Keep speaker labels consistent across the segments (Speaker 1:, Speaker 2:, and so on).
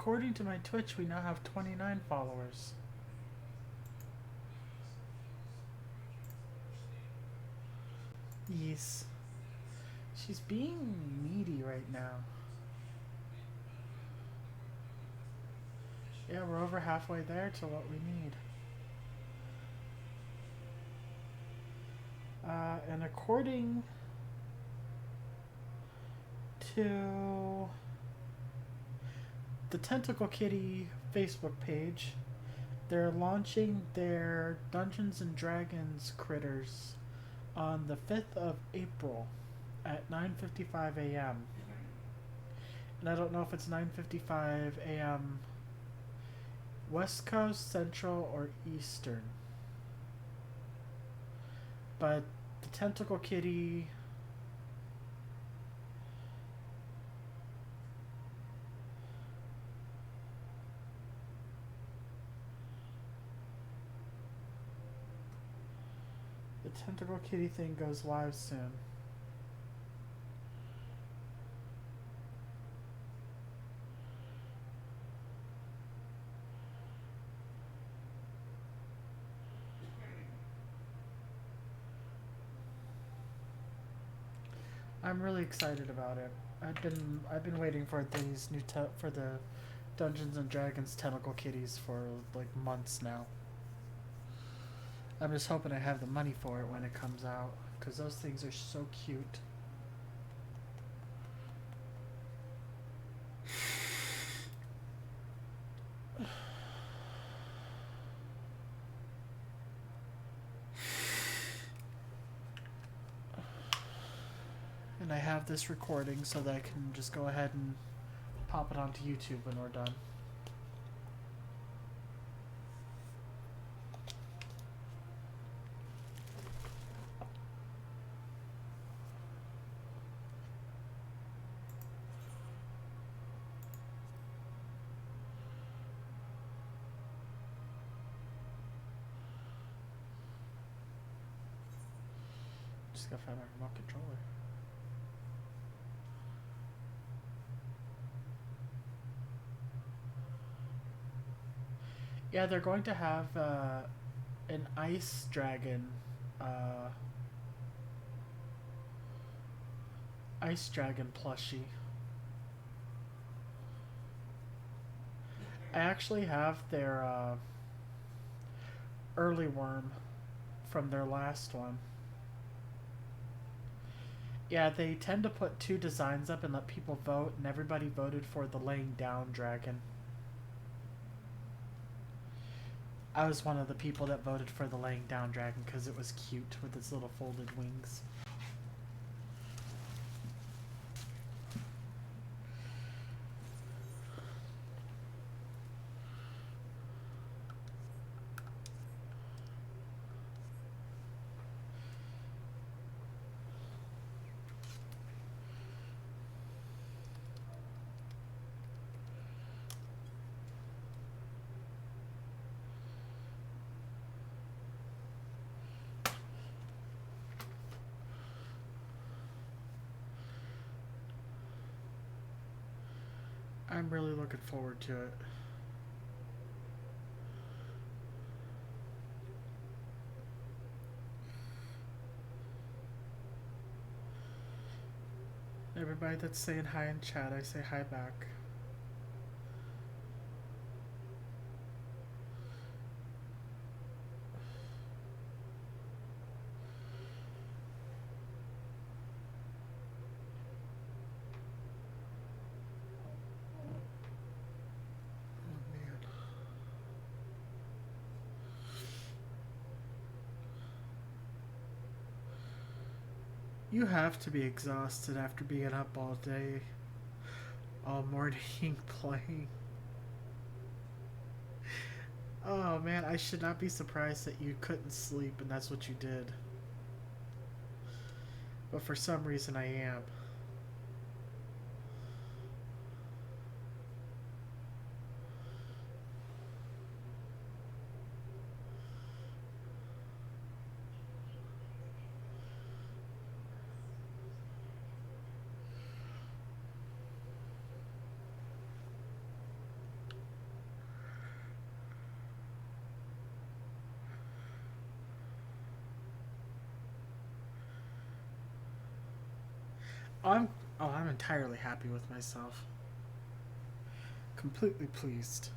Speaker 1: According to my Twitch, we now have 29 followers. Yes. She's being needy right now. Yeah, we're over halfway there to what we need. And according to the Tentacle Kitty Facebook page, they're launching their Dungeons and Dragons critters on the 5th of April at 9:55 a.m. And I don't know if it's 9:55 a.m. West Coast, Central, or Eastern. But the Tentacle Kitty thing goes live soon. I'm really excited about it. I've been waiting for these for the Dungeons and Dragons Tentacle Kitties for like months now. I'm just hoping I have the money for it when it comes out, because those things are so cute. And I have this recording so that I can just go ahead and pop it onto YouTube when we're done. Just gotta find my remote controller. Yeah, they're going to have an ice dragon plushie. I actually have their early worm from their last one. Yeah, they tend to put 2 designs up and let people vote, and everybody voted for the laying down dragon. I was one of the people that voted for the laying down dragon because it was cute with its little folded wings. I'm really looking forward to it. Everybody that's saying hi in chat, I say hi back. You have to be exhausted after being up all day, all morning playing. Oh man, I should not be surprised that you couldn't sleep and that's what you did. But for some reason I am. I'm I'm entirely happy with myself. Completely pleased.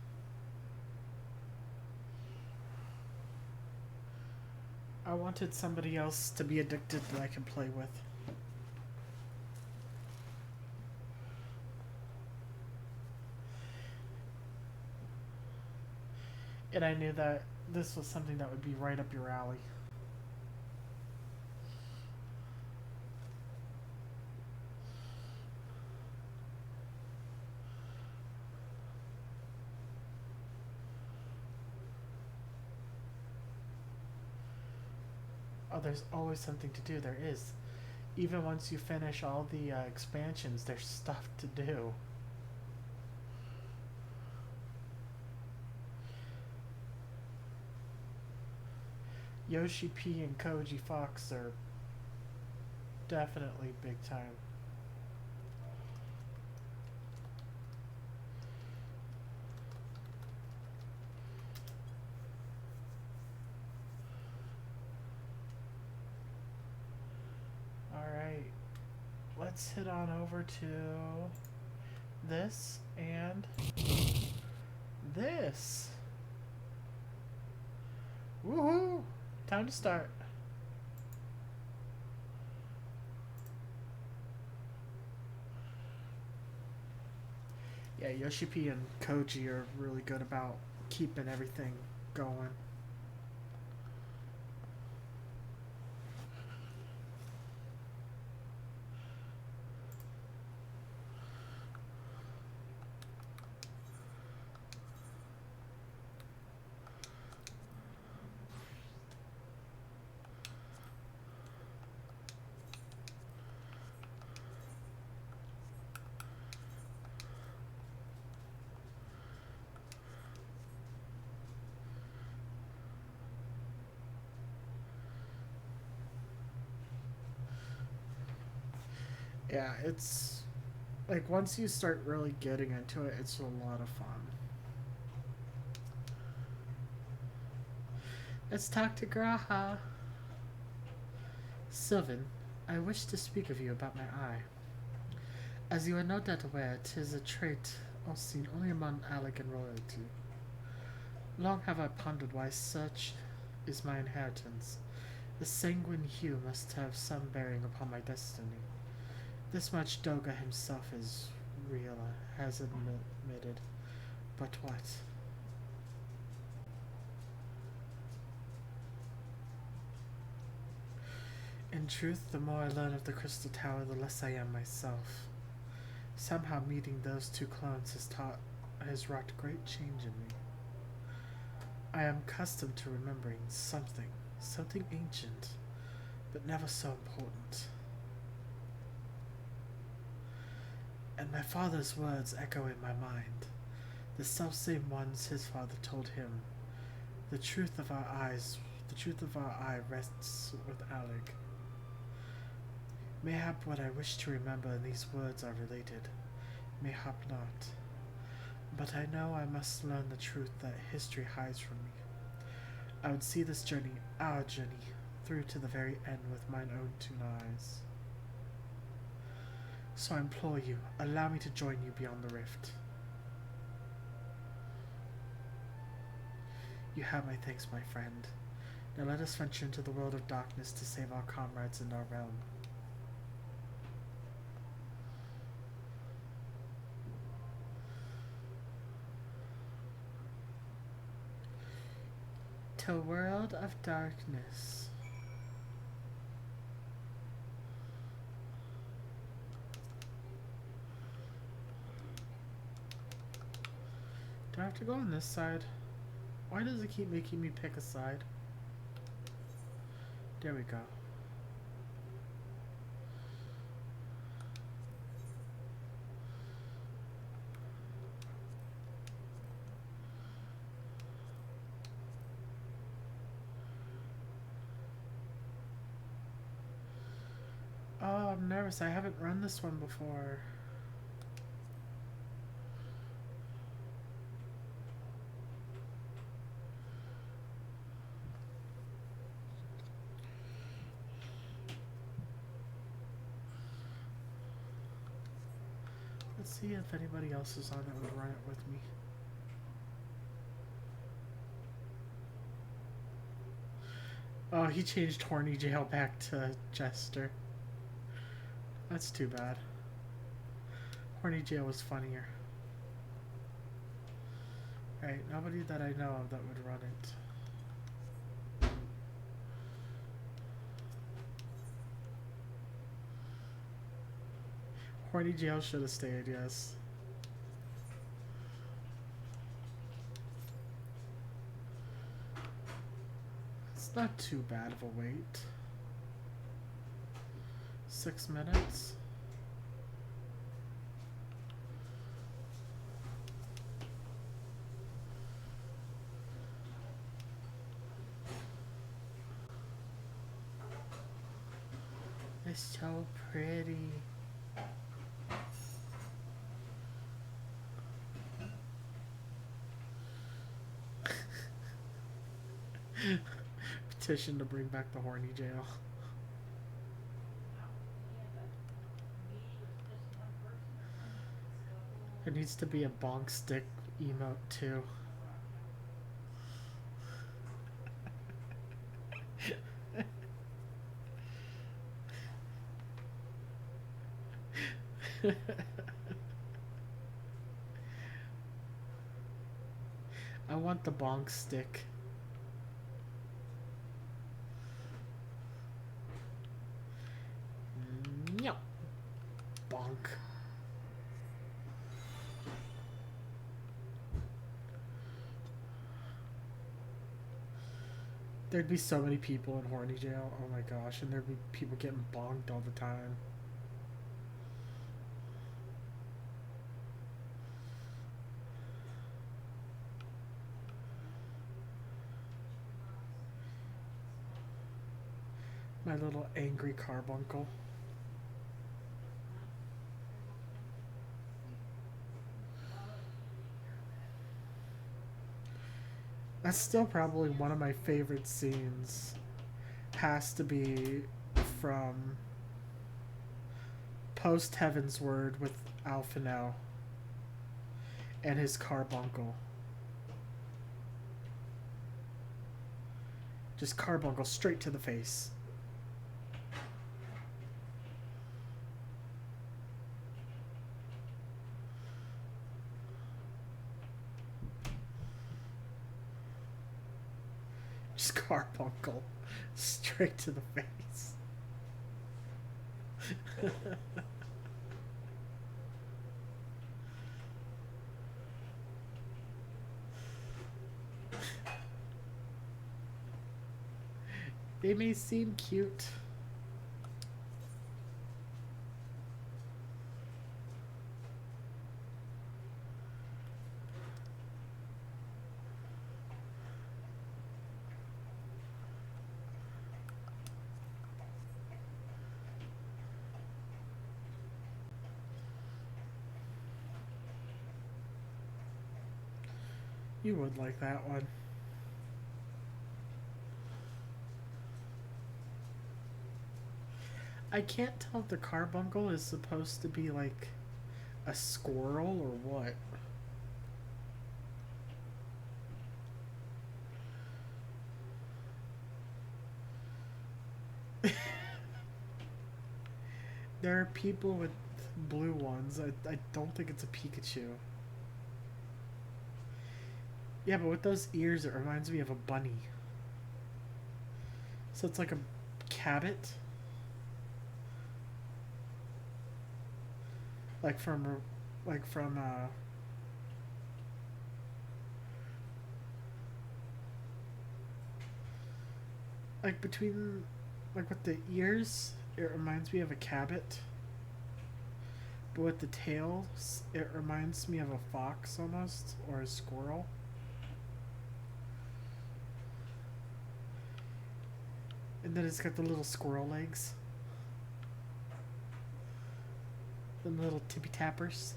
Speaker 1: I wanted somebody else to be addicted that I can play with. And I knew that this was something that would be right up your alley. Oh, there's always something to do. There is. Even once you finish all the expansions, there's stuff to do. Yoshi P and Koji Fox are definitely big time. Alright, let's head on over to this and this. Woohoo! Time to start. Yeah, Yoshi P and Koji are really good about keeping everything going. Yeah, it's like once you start really getting into it, it's a lot of fun. Let's talk to Graha. Sylvan, I wish to speak of you about my eye. As you are no doubt aware, 'tis a trait seen only among Allegan royalty. Long have I pondered why such is my inheritance. The sanguine hue must have some bearing upon my destiny. This much Doga himself is real, has admitted. But what? In truth, the more I learn of the Crystal Tower, the less I am myself. Somehow meeting those two clones has wrought great change in me. I am accustomed to remembering something ancient, but never so important. And my father's words echo in my mind, the selfsame ones his father told him. The truth of our eye rests with Alec. Mayhap what I wish to remember in these words are related, mayhap not. But I know I must learn the truth that history hides from me. I would see this journey, our journey, through to the very end with mine own two eyes. So I implore you, allow me to join you beyond the rift. You have my thanks, my friend. Now let us venture into the world of darkness to save our comrades and our realm. To a world of darkness. Do I have to go on this side? Why does it keep making me pick a side? There we go. Oh, I'm nervous. I haven't run this one before. Let's see if anybody else is on that would run it with me. Oh, he changed Horny Jail back to Jester. That's too bad. Horny Jail was funnier. Alright, nobody that I know of that would run it. Horny Jail should have stayed, yes. It's not too bad of a wait. 6 minutes. It's so pretty. Petition to bring back the Horny Jail. There needs to be a bonk stick emote too. I want the bonk stick. Yep. Bonk. There'd be so many people in Horny Jail. Oh my gosh. And there'd be people getting bonked all the time. My little angry carbuncle. That's still probably one of my favorite scenes. Has to be from Post Heaven's Word with Alphino and his carbuncle. Just carbuncle straight to the face. Just carbuncle straight to the face. They may seem cute. You would like that one. I can't tell if the carbuncle is supposed to be like a squirrel or what. There are people with blue ones. I don't think it's a Pikachu. Yeah, but with those ears, it reminds me of a bunny. So it's like a cabot. Like from like between, like with the ears, it reminds me of a cabot. But with the tails, it reminds me of a fox almost, or a squirrel. And then it's got the little squirrel legs. The little tippy tappers.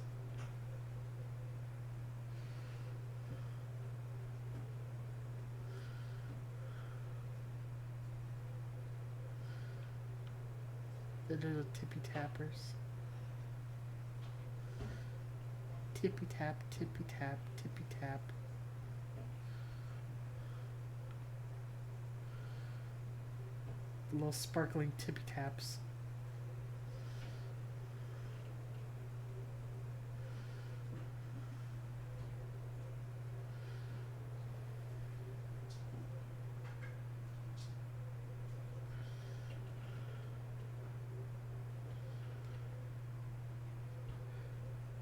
Speaker 1: The little tippy tappers. Tippy tap, tippy tap, tippy tap. Little sparkling tippy taps.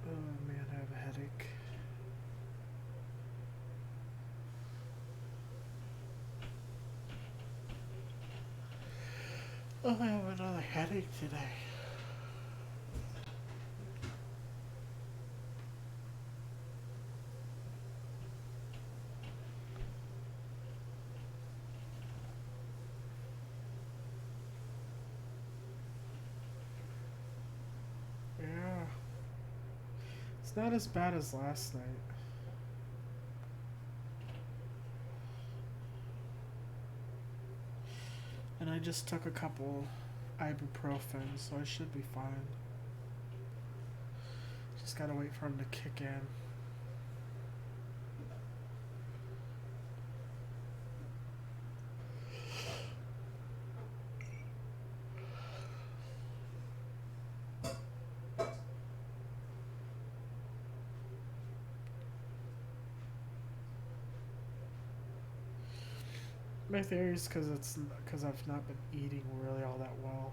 Speaker 1: Oh man, I have a headache. Oh, I have another headache today. Yeah. It's not as bad as last night. And I just took a couple ibuprofen, so I should be fine. Just gotta wait for him to kick in. My theory is because I've not been eating really all that well.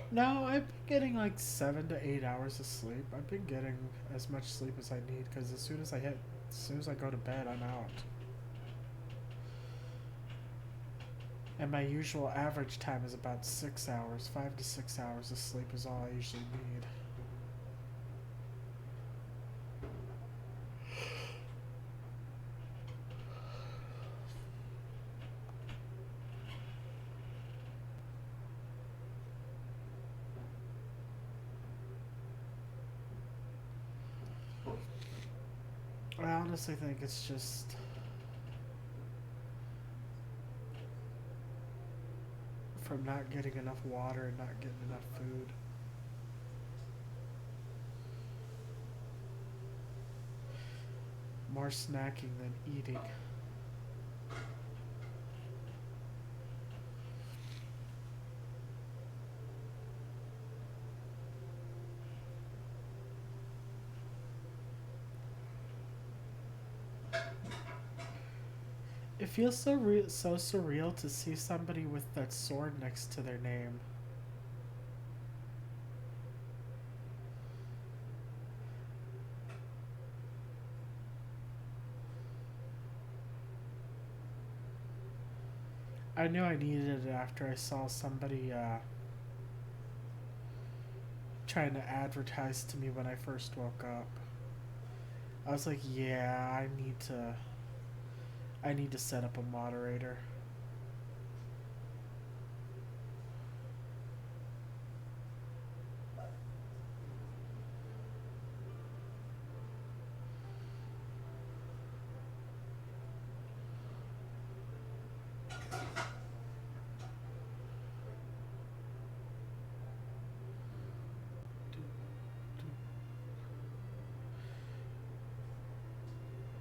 Speaker 1: No, I've been getting like 7 to 8 hours of sleep. I've been getting as much sleep as I need because as soon as I go to bed, I'm out. And my usual average time is about 6 hours. 5 to 6 hours of sleep is all I usually need. I honestly think it's just from not getting enough water and not getting enough food. More snacking than eating. It feels so surreal to see somebody with that sword next to their name. I knew I needed it after I saw somebody trying to advertise to me when I first woke up. I was like, yeah, I need to set up a moderator.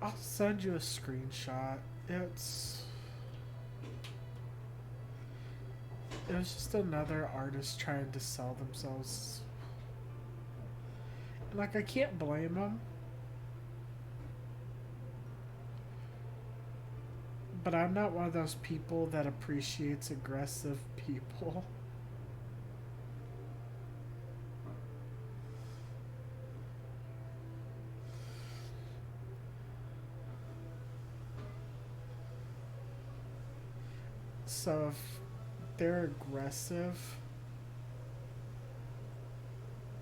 Speaker 1: I'll send you a screenshot. It was just another artist trying to sell themselves. Like, I can't blame them. But I'm not one of those people that appreciates aggressive people. So if they're aggressive,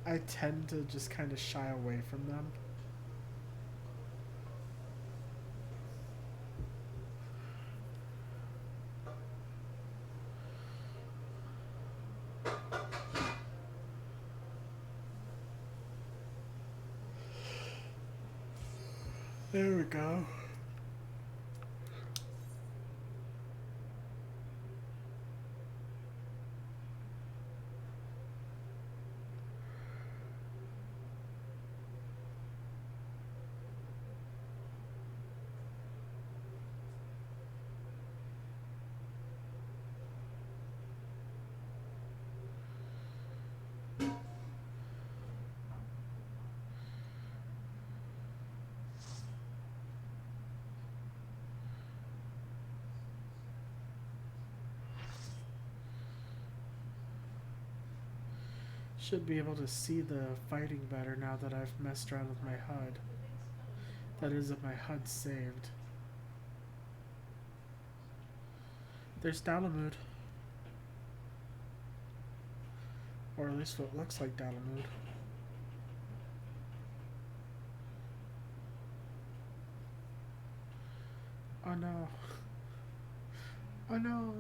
Speaker 1: I tend to just kind of shy away from them. There we go. Should be able to see the fighting better now that I've messed around with my HUD. That is, if my HUD's saved. There's Dalamud. Or at least what looks like Dalamud. Oh no. Oh no.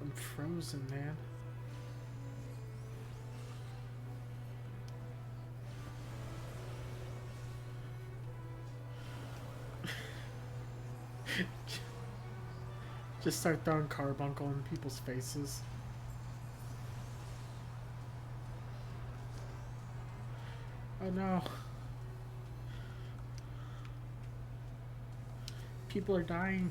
Speaker 1: I'm frozen, man. Just start throwing carbuncle in people's faces. Oh no. People are dying.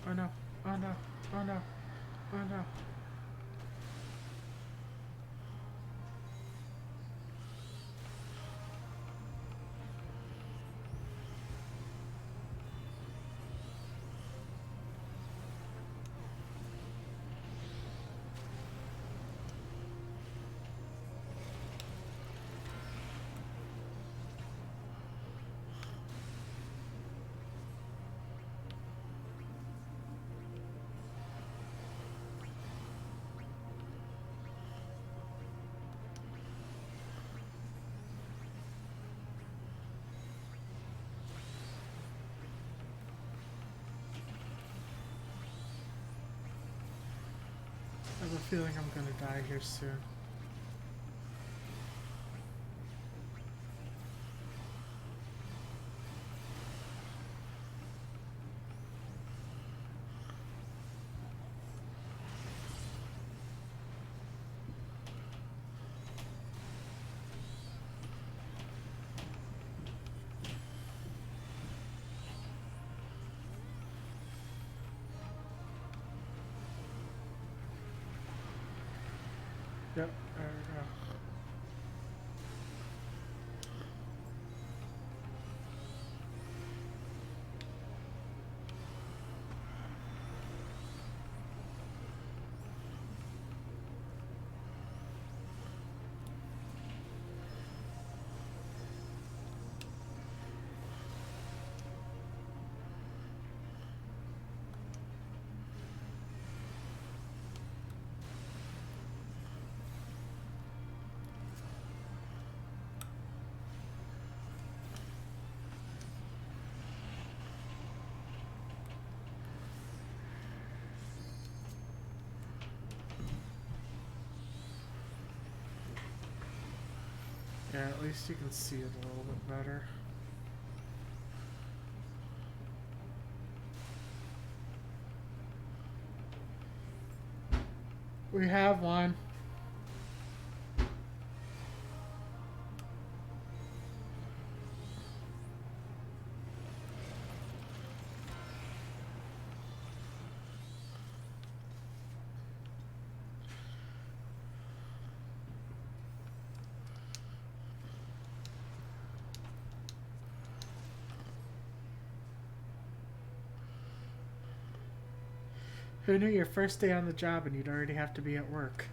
Speaker 1: Oh no, oh no, oh no, oh no. I have a feeling I'm gonna die here soon. Yep, there we go. Yeah, at least you can see it a little bit better. We have one. Who knew your first day on the job and you'd already have to be at work?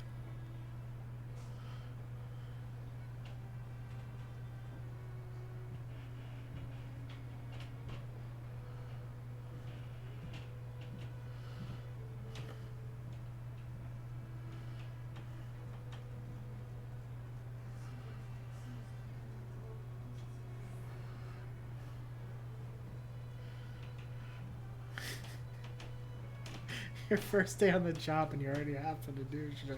Speaker 1: Your first day on the job and you already having to do shit.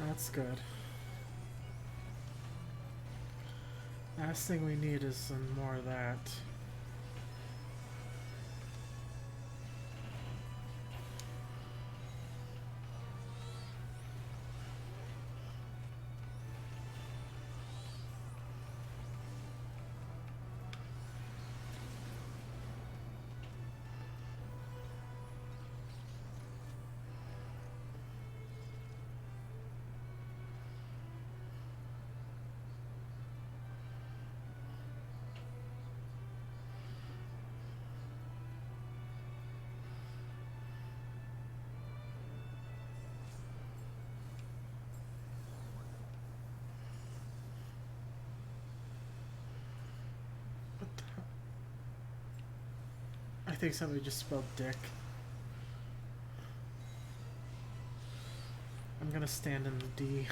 Speaker 1: That's good. Last thing we need is some more of that. I think somebody just spelled dick. I'm gonna stand in the D.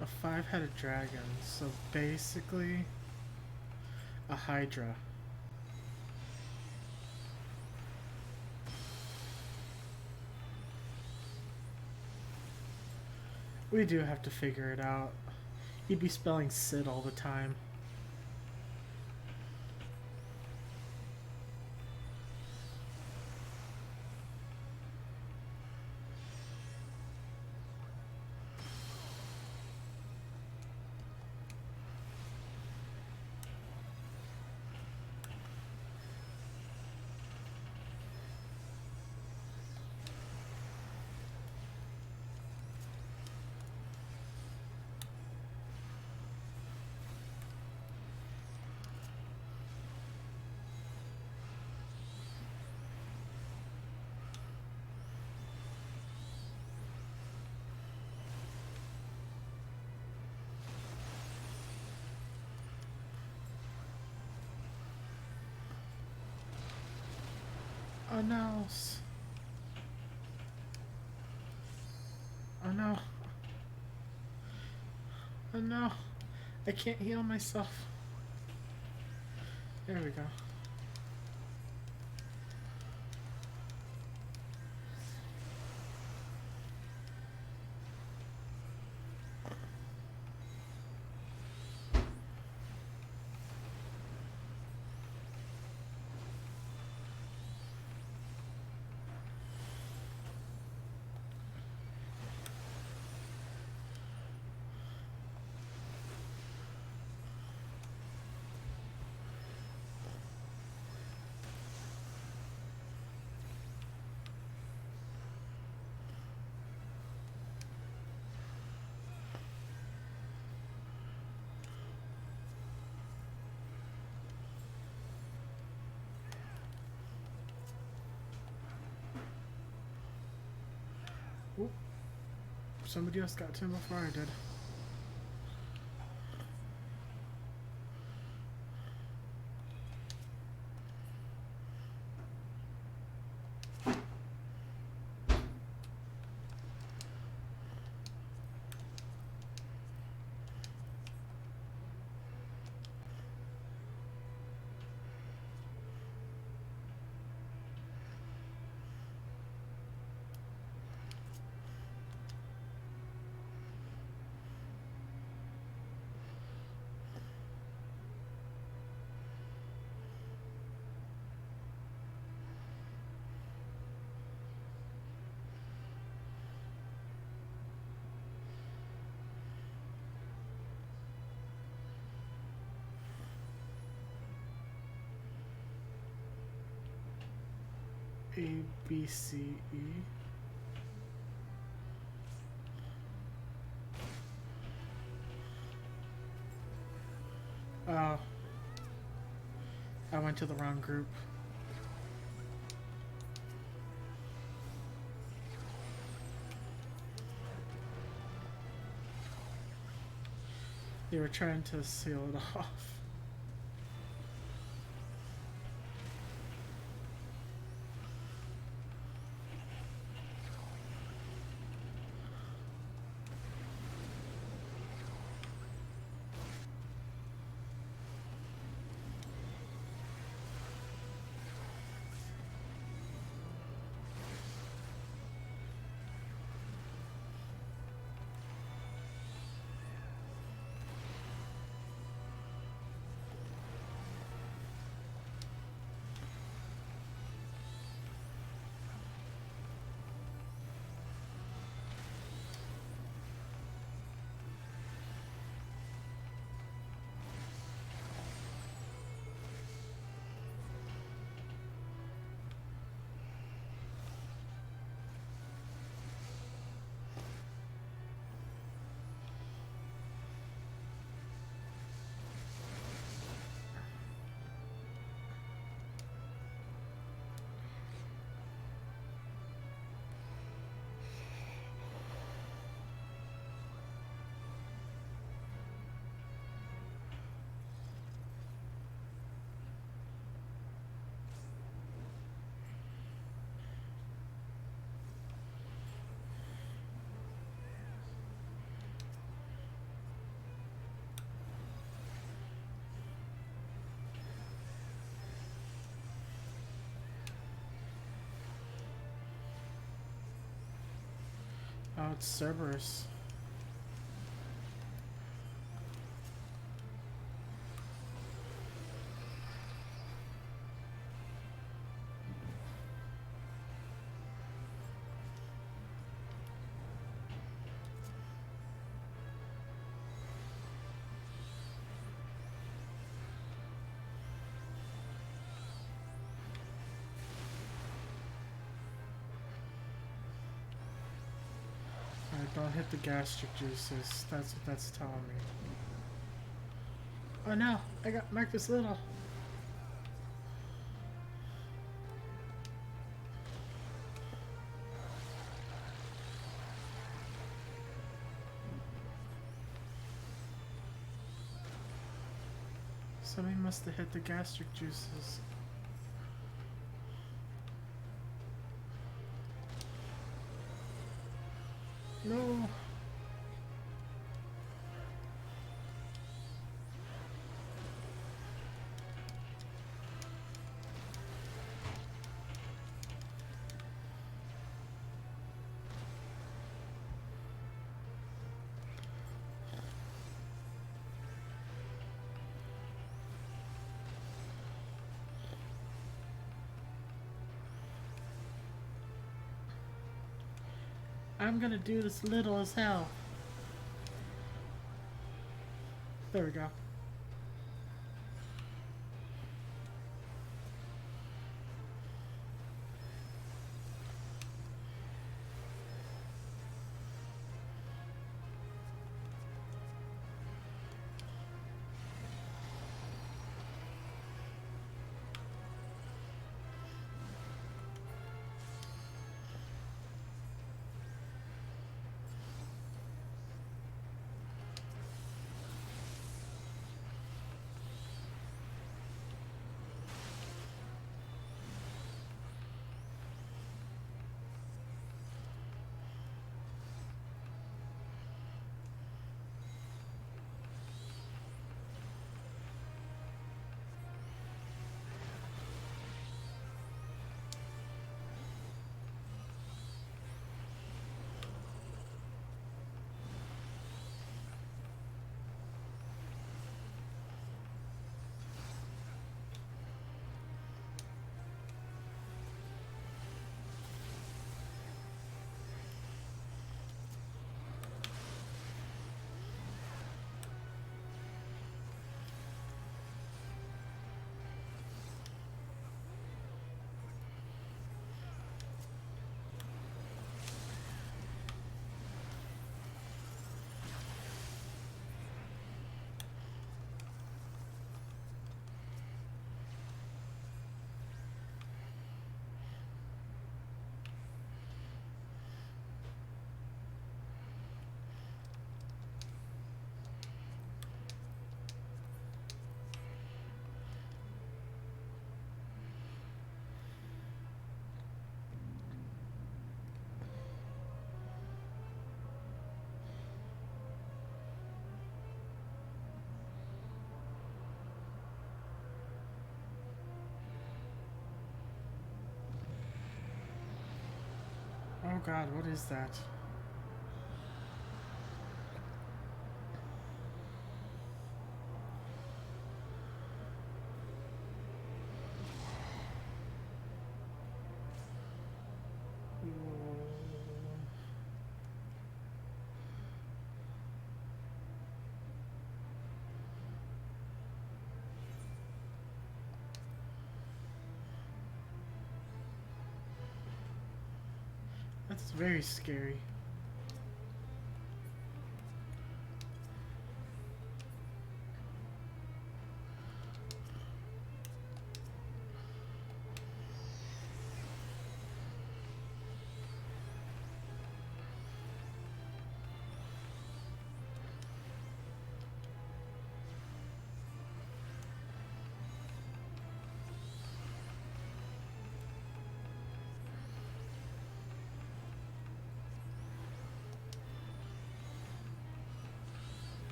Speaker 1: A five-headed dragon, so basically a hydra. We do have to figure it out. He'd be spelling Sid all the time. Oh no. Oh no. Oh no. I can't heal myself. There we go. Oop. Somebody else got to him before I did. A, B, C, E. Oh. I went to the wrong group. They were trying to seal it off. Oh, it's Cerberus. Don't hit the gastric juices. That's what that's telling me. Oh no, I got Marcus Little. Somebody must have hit the gastric juices. No. I'm gonna do this little as hell. There we go. Oh god, what is that? That's very scary.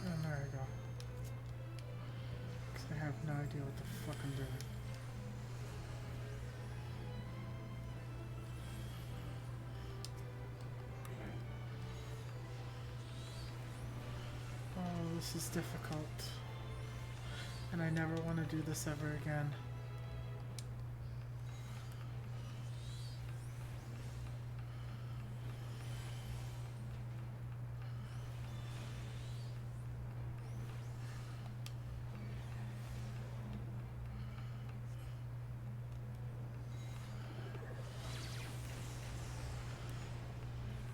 Speaker 1: And there we go. Because I have no idea what the fuck I'm doing. Oh, this is difficult. And I never want to do this ever again.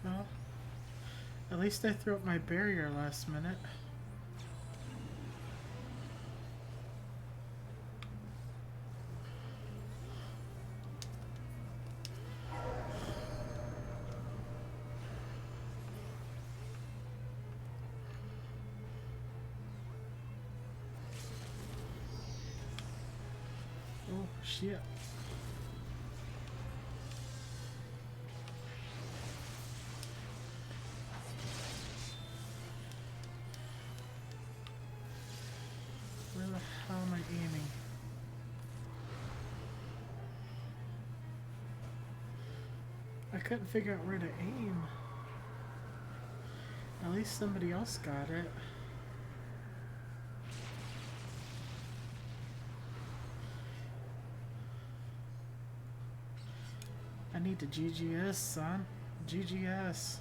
Speaker 1: Well, at least I threw up my barrier last minute. shit. Where the hell am I aiming? I couldn't figure out where to aim. At least somebody else got it. I need the GGS, son. GGS.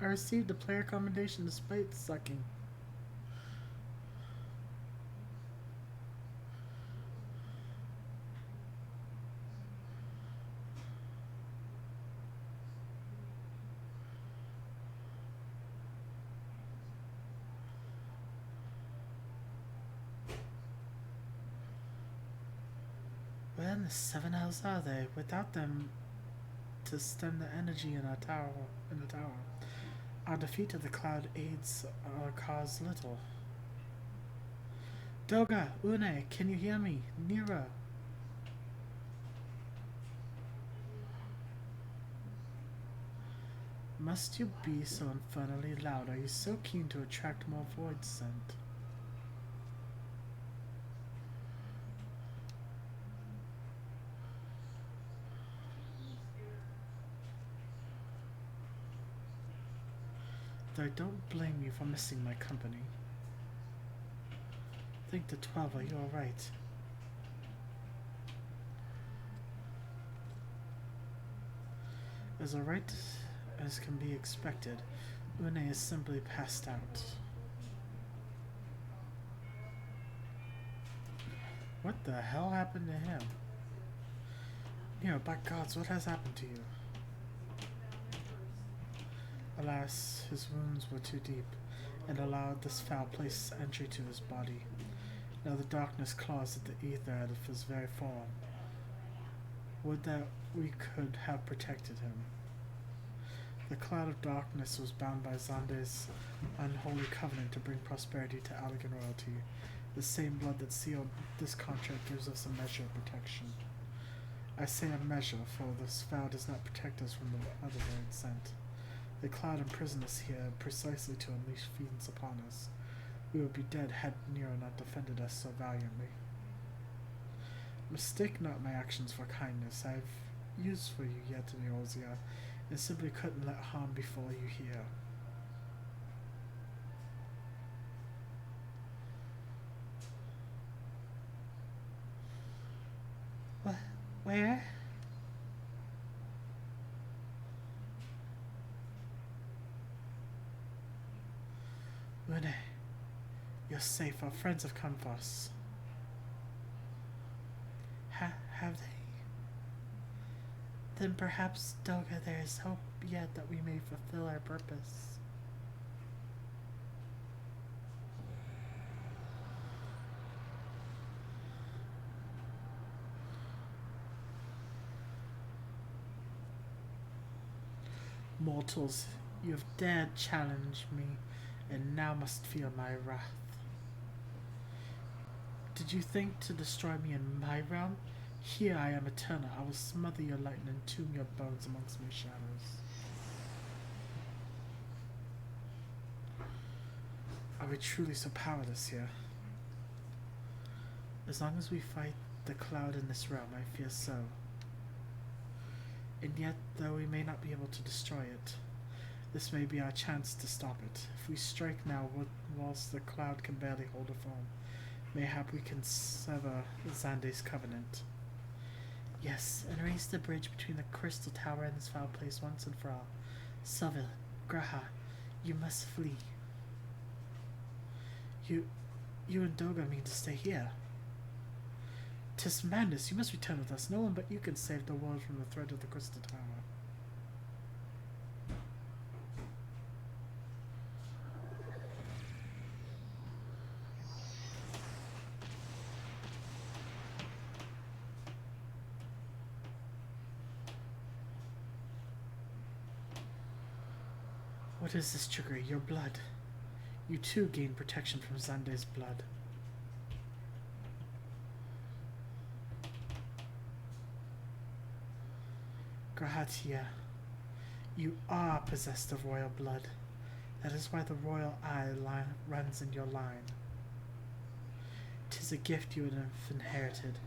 Speaker 1: I received a player commendation despite sucking. Where in the seven hells are they? Without them to stem the energy in the tower. Our defeat of the cloud aids our cause little. Doga, Une, can you hear me? Nira. Must you be so infernally loud? Are you so keen to attract more void scent? Though I don't blame you for missing my company. Think the 12, are you alright? As alright as can be expected, Une is simply passed out. What the hell happened to him? Nero, by gods, what has happened to you? Alas, his wounds were too deep, and allowed this foul place entry to his body. Now the darkness claws at the ether out of his very form. Would that we could have protected him. The cloud of darkness was bound by Zande's unholy covenant to bring prosperity to Allegan royalty. The same blood that sealed this contract gives us a measure of protection. I say a measure, for this vow does not protect us from the other void scent. The cloud imprisoned us here precisely to unleash fiends upon us. We would be dead had Nero not defended us so valiantly. Mistake not my actions for kindness. I have use for you yet in Eorzea, and simply couldn't let harm befall you here. Where? Une, you're safe. Our friends have come for us. Have they? Then perhaps, Doga, there is hope yet that we may fulfill our purpose. Mortals, you have dared challenge me, and now must feel my wrath. Did you think to destroy me in my realm? Here I am eternal. I will smother your light and entomb your bones amongst my shadows. Are we truly so powerless here? As long as we fight the cloud in this realm, I fear so. And yet, though we may not be able to destroy it, this may be our chance to stop it. If we strike now, whilst the cloud can barely hold a form, mayhap we can sever Zande's covenant. Yes, and raise the bridge between the crystal tower and this foul place once and for all. Seville, Graha, you must flee. You and Doga mean to stay here. 'Tis madness. You must return with us. No one but you can save the world from the threat of the crystal tower. What is this, Chugri? Your blood. You too gain protection from Zande's blood. Grahatia, you are possessed of royal blood. That is why the royal eye runs in your line. 'Tis a gift you have inherited.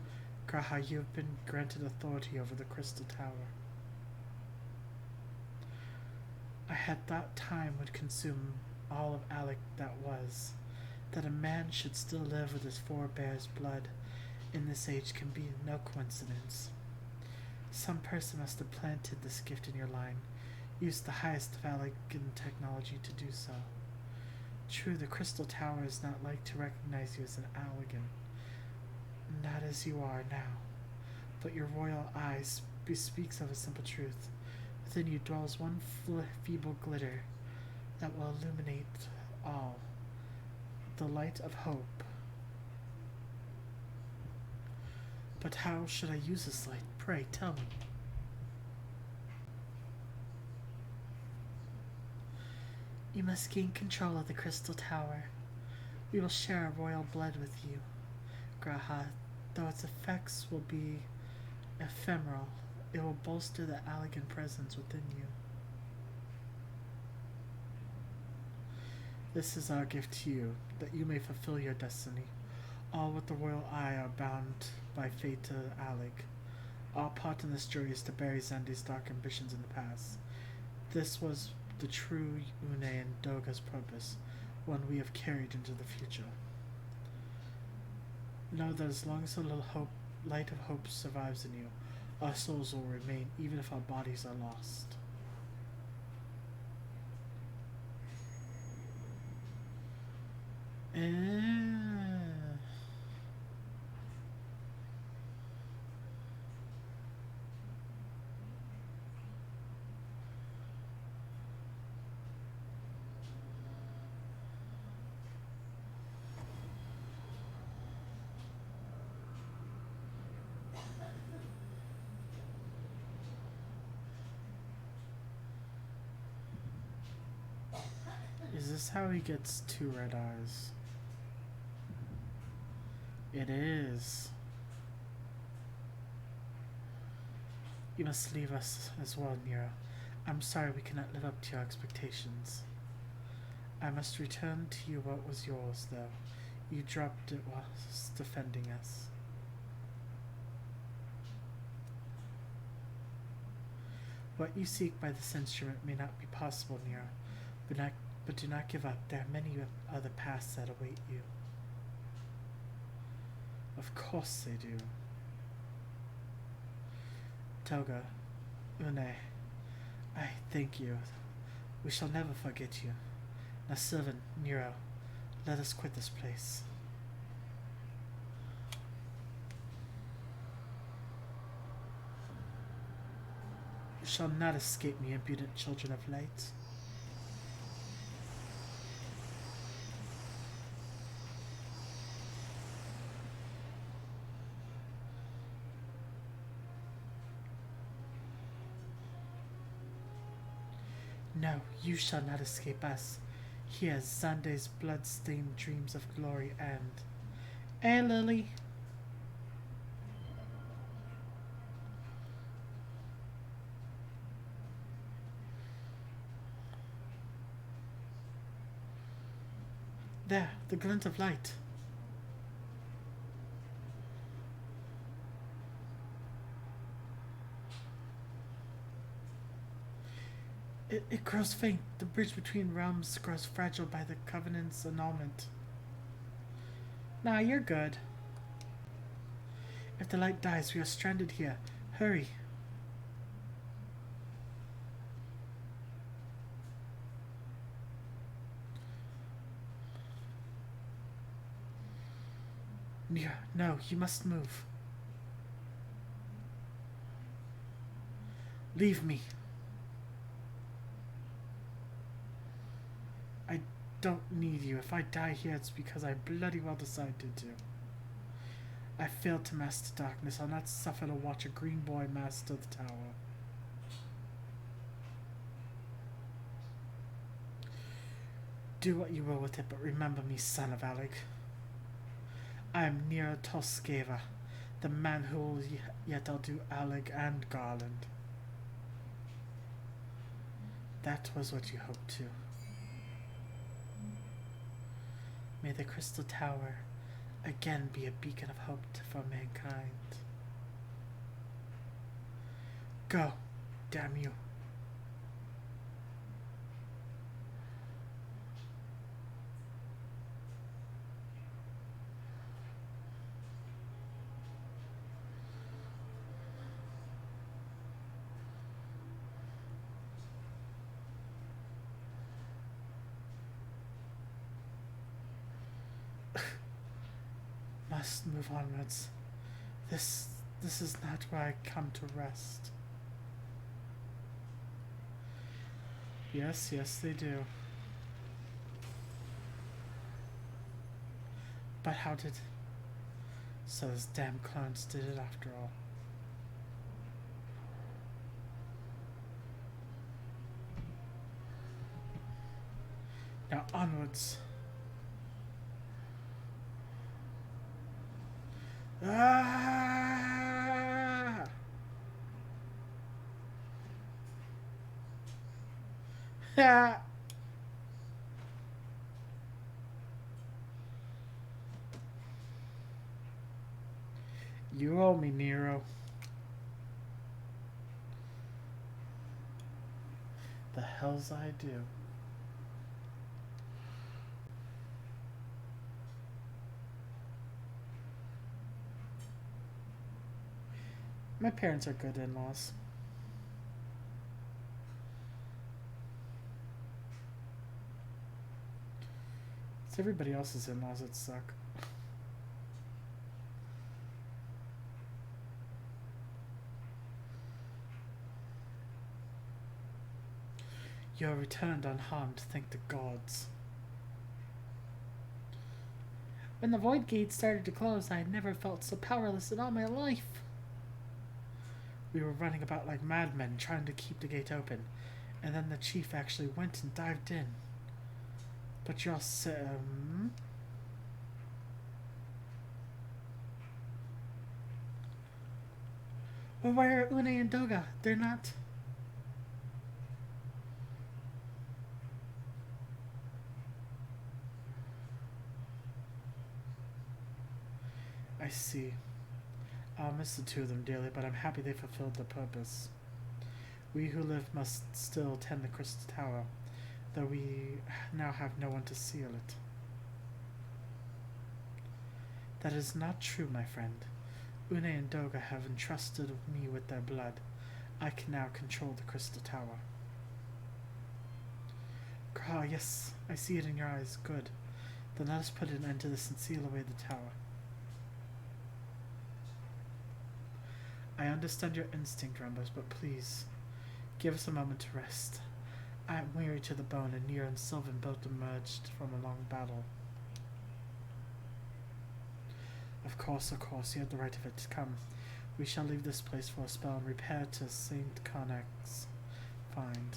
Speaker 1: Graha, you have been granted authority over the crystal tower. I had thought time would consume all of Alec that was. That a man should still live with his forebears' blood in this age can be no coincidence. Some person must have planted this gift in your line, used the highest of Allegan technology to do so. True, the crystal tower is not like to recognize you as an Allegan, not as you are now, but your royal eyes bespeaks of a simple truth. Within you dwells one feeble glitter that will illuminate all, the light of hope. But how should I use this light? Pray, tell me. You must gain control of the crystal tower. We will share our royal blood with you, Graha, though its effects will be ephemeral. It will bolster the Allegan presence within you. This is our gift to you, that you may fulfill your destiny. All with the royal eye are bound by fate to Alec. Our part in this journey is to bury Zande's dark ambitions in the past. This was the true Une and Doga's purpose, one we have carried into the future. Know that as long as the little light of hope survives in you, our souls will remain even if our bodies are lost. Is this how he gets two red eyes? It is. You must leave us as well, Nero. I'm sorry we cannot live up to your expectations. I must return to you what was yours, though. You dropped it whilst defending us. What you seek by this instrument may not be possible, Nero, but do not give up. There are many other paths that await you. Of course they do. Toga, Une, I thank you. We shall never forget you. Now, servant Nero, let us quit this place. You shall not escape me, impudent children of light. No, you shall not escape us. Here, Zande's blood-stained dreams of glory end. Eh, Lily? There, the glint of light. It grows faint. The bridge between realms grows fragile by the Covenant's annulment. Nah, you're good. If the light dies, we are stranded here. Hurry. No, you must move. Leave me. I don't need you. If I die here, it's because I bloody well decided to. I failed to master darkness. I'll not suffer to watch a green boy master the tower. Do what you will with it, but remember me, son of Alec. I am Nero Toskeva, the man who will yet outdo Alec and Garland. That was what you hoped to. May the Crystal Tower again be a beacon of hope for mankind. Go, damn you. Must move onwards. This is not where I come to rest. Yes, they do. But how did... So those damn clones did it after all. Now onwards. Ah! Ha! You owe me, Nero. The hells I do. My parents are good in-laws. It's everybody else's in-laws that suck. You have returned unharmed, thank the gods. When the void gate started to close, I had never felt so powerless in all my life. We were running about like madmen, trying to keep the gate open, and then the chief actually went and dived in. But you're well, where are Une and Doga? They're not... I see. I'll miss the two of them dearly, but I'm happy they fulfilled their purpose. We who live must still tend the Crystal Tower, though we now have no one to seal it. That is not true, my friend. Une and Doga have entrusted me with their blood. I can now control the Crystal Tower. Ah, yes, I see it in your eyes. Good. Then let us put an end to this and seal away the tower. I understand your instinct, Rambos, but please, give us a moment to rest. I am weary to the bone, and Nero and Sylvan both emerged from a long battle. Of course, you have the right of it to come. We shall leave this place for a spell and repair to Saint Connex's find.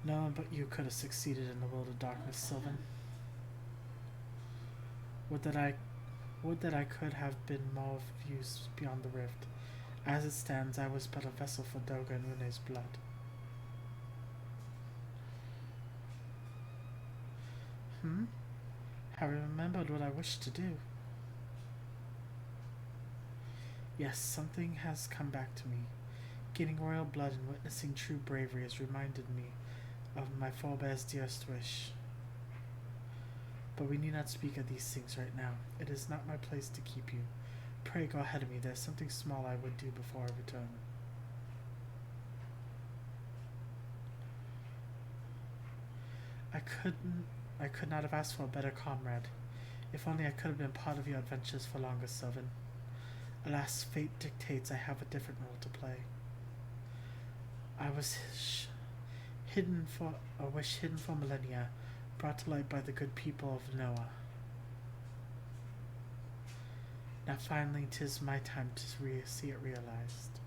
Speaker 1: No one but you could have succeeded in the world of darkness, Sylvan. Would that I could have been more of use beyond the rift. As it stands, I was but a vessel for Doga and Une's blood. Have I remembered what I wished to do? Yes, something has come back to me. Gaining royal blood and witnessing true bravery has reminded me of my forebear's dearest wish. But we need not speak of these things right now. It is not my place to keep you. Pray go ahead of me. There's something small I would do before I return. I could not have asked for a better comrade. If only I could have been part of your adventures for longer, Sylvan. Alas, fate dictates I have a different role to play. I was hidden for millennia, brought to light by the good people of Noah. Now finally 'tis my time to see it realized.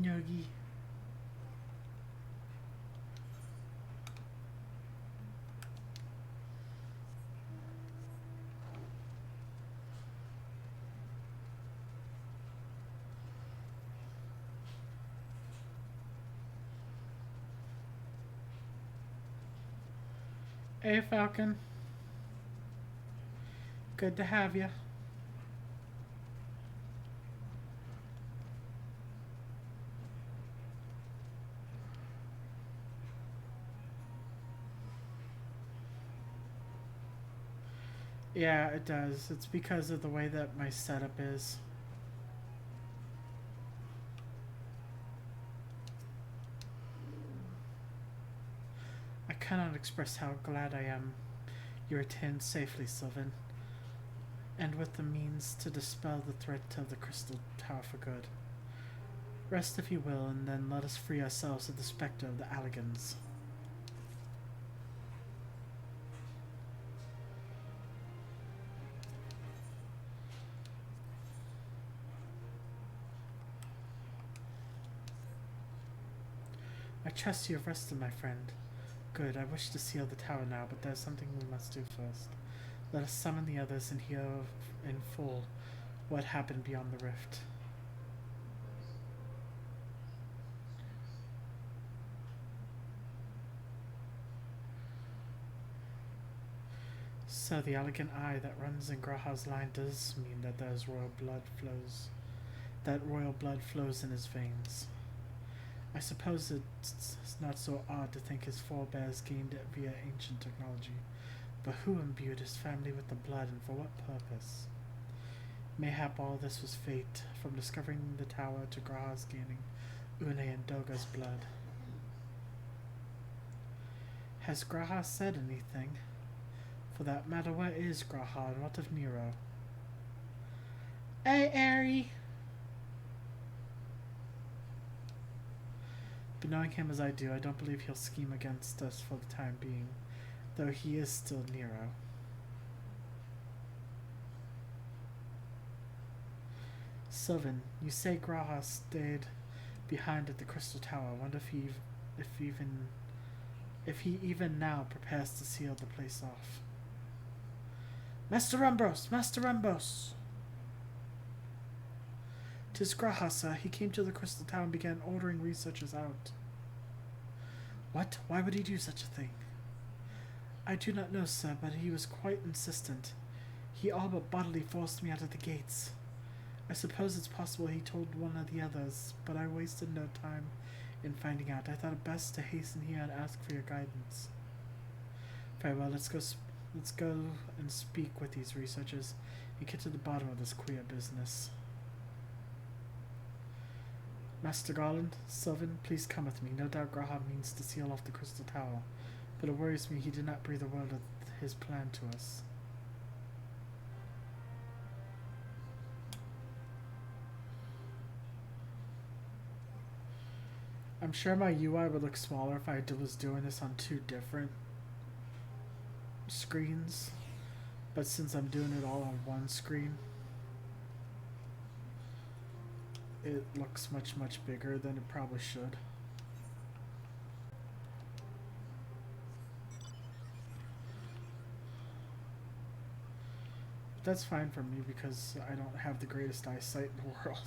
Speaker 1: Yogi. Hey Falcon. Good to have you. Yeah, it does. It's because of the way that my setup is. I cannot express how glad I am you returned safely, Sylvan, and with the means to dispel the threat of the Crystal Tower for good. Rest if you will, and then let us free ourselves of the spectre of the Alligans. I trust you have rested, my friend. Good, I wish to seal the tower now, but there's something we must do first. Let us summon the others and hear in full what happened beyond the rift. So the elegant eye that runs in Graha's line does mean that there's royal blood flows. That royal blood flows in his veins. I suppose it's not so odd to think his forebears gained it via ancient technology, but who imbued his family with the blood and for what purpose? Mayhap all this was fate, from discovering the tower to Graha's gaining Une and Doga's blood. Has Graha said anything? For that matter, where is Graha and what of Nero? Hey, Ari! But knowing him as I do, I don't believe he'll scheme against us for the time being, though he is still Nero. Sylvan, you say Graha stayed behind at the Crystal Tower. I wonder if he even now prepares to seal the place off. Master Rambos! Master Rambos! 'Tis Graha, sir. He came to the Crystal Tower and began ordering researchers out. What? Why would he do such a thing? I do not know, sir, but he was quite insistent. He all but bodily forced me out of the gates. I suppose it's possible he told one of the others, but I wasted no time in finding out. I thought it best to hasten here and ask for your guidance. Very well, let's go and speak with these researchers and get to the bottom of this queer business. Master Garland, Sylvan, please come with me. No doubt Graha means to seal off the Crystal Tower, but it worries me he did not breathe a word of his plan to us. I'm sure my UI would look smaller if I was doing this on two different screens, but since I'm doing it all on one screen, it looks much, much bigger than it probably should. That's fine for me because I don't have the greatest eyesight in the world.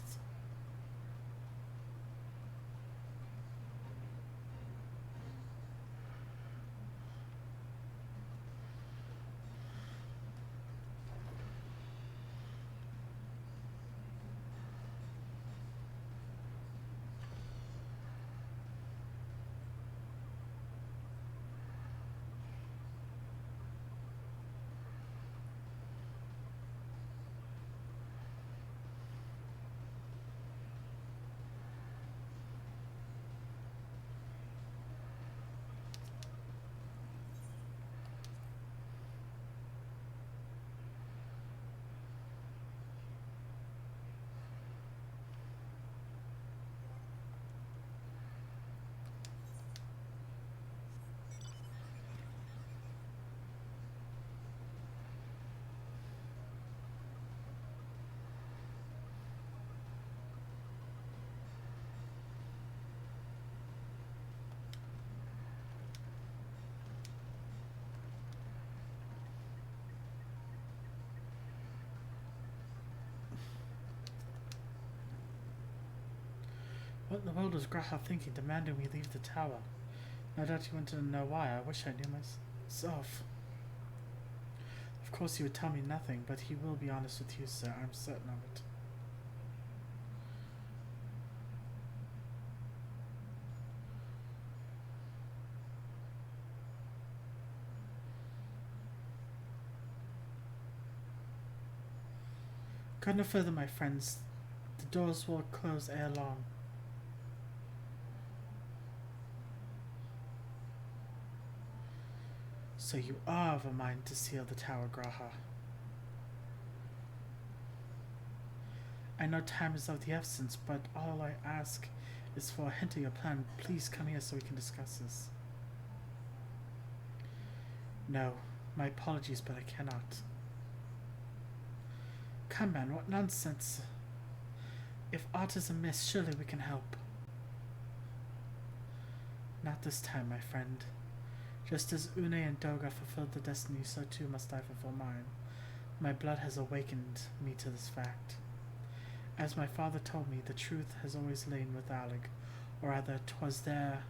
Speaker 1: What in the world was Graha thinking, demanding we leave the tower? No doubt he wanted to know why. I wish I knew myself. Of course he would tell me nothing, but he will be honest with you, sir. I'm certain of it. Go no further, my friends. The doors will close ere long. So you are of a mind to seal the tower, Graha. I know time is of the essence, but all I ask is for a hint of your plan. Please come here so we can discuss this. No, my apologies, but I cannot. Come, man, what nonsense. If aught is amiss, surely we can help. Not this time, my friend. Just as Une and Doga fulfilled the destiny, so too must I fulfill mine. My blood has awakened me to this fact. As my father told me, the truth has always lain with Alec, or rather, 'twas there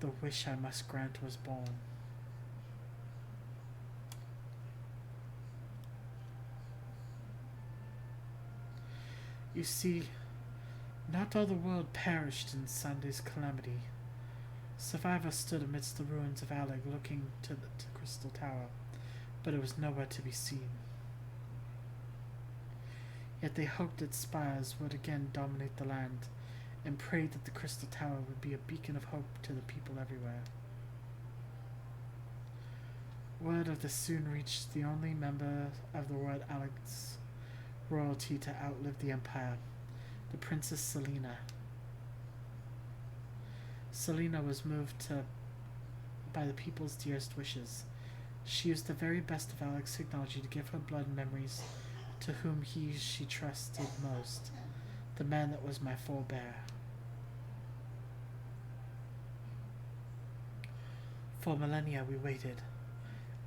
Speaker 1: the wish I must grant was born. You see, not all the world perished in Sunday's calamity. Survivors stood amidst the ruins of Alec, looking to the Crystal Tower, but it was nowhere to be seen. Yet they hoped its spires would again dominate the land, and prayed that the Crystal Tower would be a beacon of hope to the people everywhere. Word of this soon reached the only member of the World Alec's royalty to outlive the Empire, the Princess Selena. Selena was moved by the people's dearest wishes. She used the very best of Alec's technology to give her blood memories to whom she trusted most, the man that was my forebear. For millennia we waited.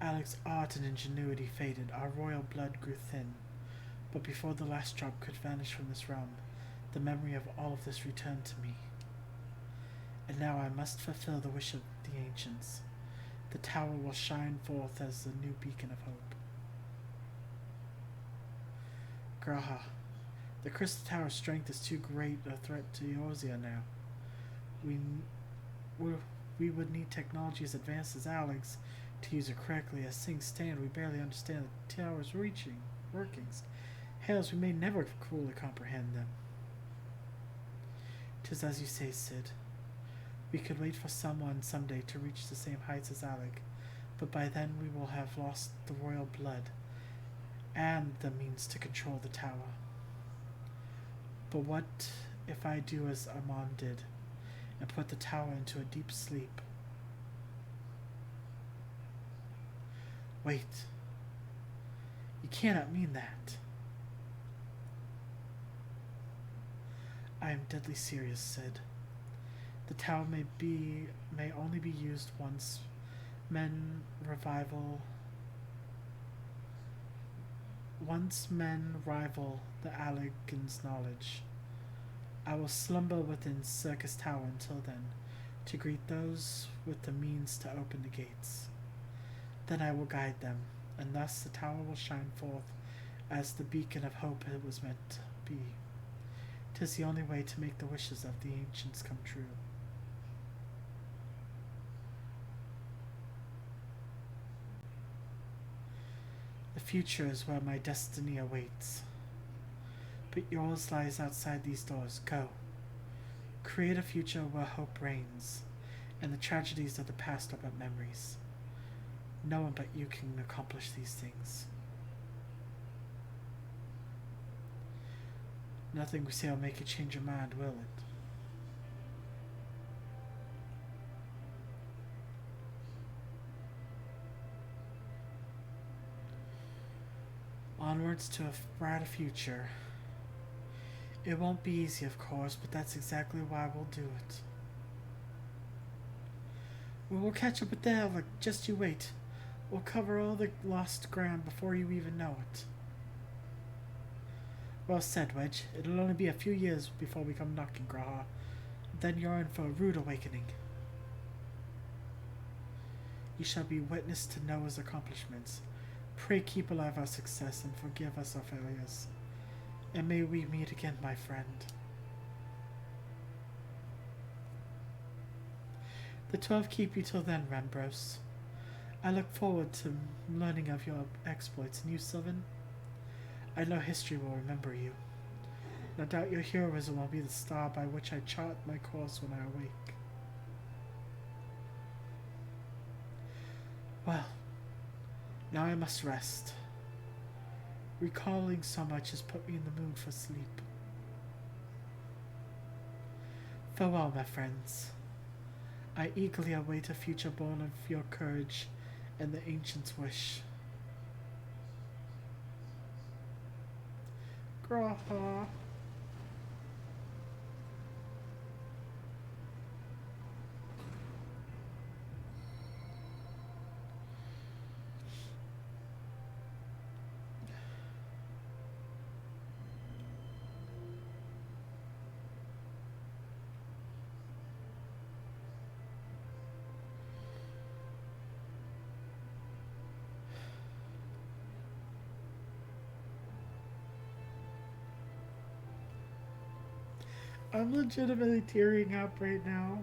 Speaker 1: Alec's art and ingenuity faded, our royal blood grew thin, but before the last drop could vanish from this realm, the memory of all of this returned to me. And now I must fulfill the wish of the ancients. The tower will shine forth as the new beacon of hope. Graha, the Crystal Tower's strength is too great a threat to Eorzea now. We would need technology as advanced as Alec's to use it correctly. As things stand, we barely understand the tower's workings. Hells, we may never fully comprehend them. 'Tis as you say, Sid. We could wait for someone someday to reach the same heights as Alec, but by then we will have lost the royal blood and the means to control the tower. But what if I do as Armand did, and put the tower into a deep sleep. Wait. You cannot mean that. I am deadly serious, Sid. The tower may only be used once men rival the Allegan's knowledge. I will slumber within Circus Tower until then, to greet those with the means to open the gates. Then I will guide them, and thus the tower will shine forth as the beacon of hope it was meant to be. 'Tis the only way to make the wishes of the ancients come true. The future is where my destiny awaits. But yours lies outside these doors. Go. Create a future where hope reigns, and the tragedies of the past are but memories. No one but you can accomplish these things. Nothing we say will make you change your mind, will it? Onwards to a brighter future. It won't be easy, of course, but that's exactly why we'll do it. We'll catch up with the Alec, just you wait. We'll cover all the lost ground before you even know it. Well said, Wedge. It'll only be a few years before we come knocking, Graha. Then you're in for a rude awakening. You shall be witness to Noah's accomplishments. Pray keep alive our success and forgive us our failures. And may we meet again, my friend. The 12 keep you till then, Rambros. I look forward to learning of your exploits, and you, Sylvan? I know history will remember you. No doubt your heroism will be the star by which I chart my course when I awake. Well, now I must rest. Recalling so much has put me in the mood for sleep. Farewell, my friends. I eagerly await a future born of your courage and the ancients' wish. Graha. I'm legitimately tearing up right now.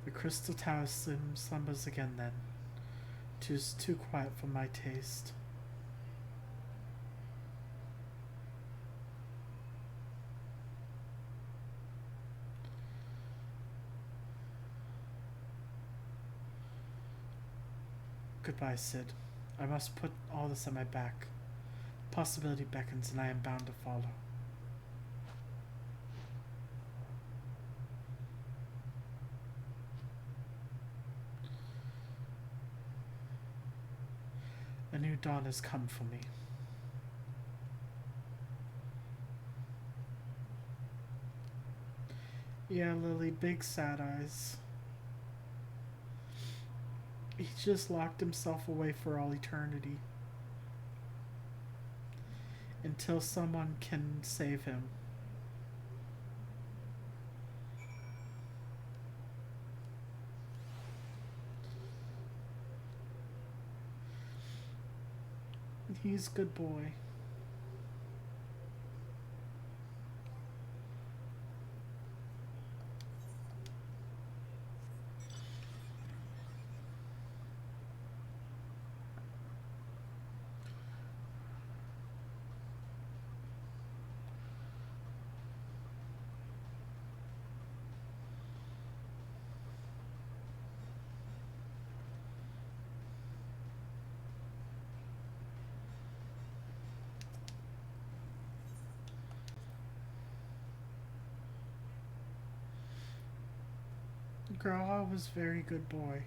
Speaker 1: The crystal tower slumbers again then. 'Tis too quiet for my taste. Goodbye, Sid. I must put all this on my back. Possibility beckons, and I am bound to follow. A new dawn has come for me. Yeah, Lily, big sad eyes. He just locked himself away for all eternity. Until someone can save him. He's a good boy. Graha was a very good boy.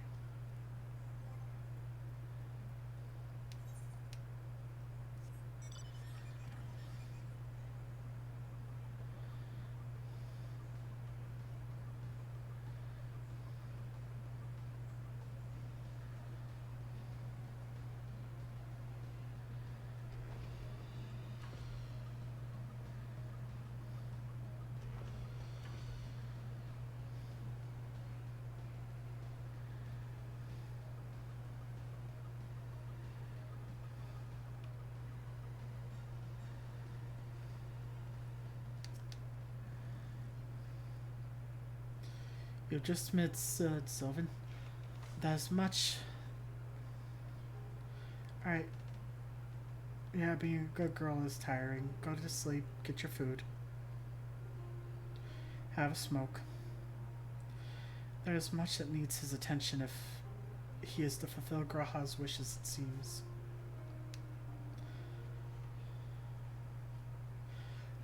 Speaker 1: You just met Sylvan. That's much. Alright. Yeah, being a good girl is tiring. Go to sleep, get your food, have a smoke. There is much that needs his attention if he is to fulfill Graha's wishes, it seems.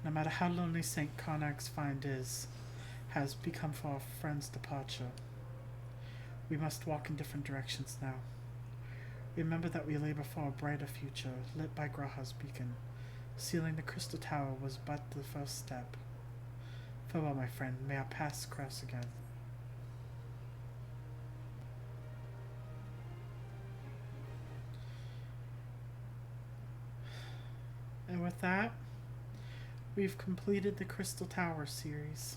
Speaker 1: No matter how lonely St. Connach's find is, has become for our friend's departure. We must walk in different directions now. Remember that we lay before a brighter future, lit by Graha's beacon. Sealing the crystal tower was but the first step. Farewell, my friend. May our paths cross again. And with that, we've completed the Crystal Tower series.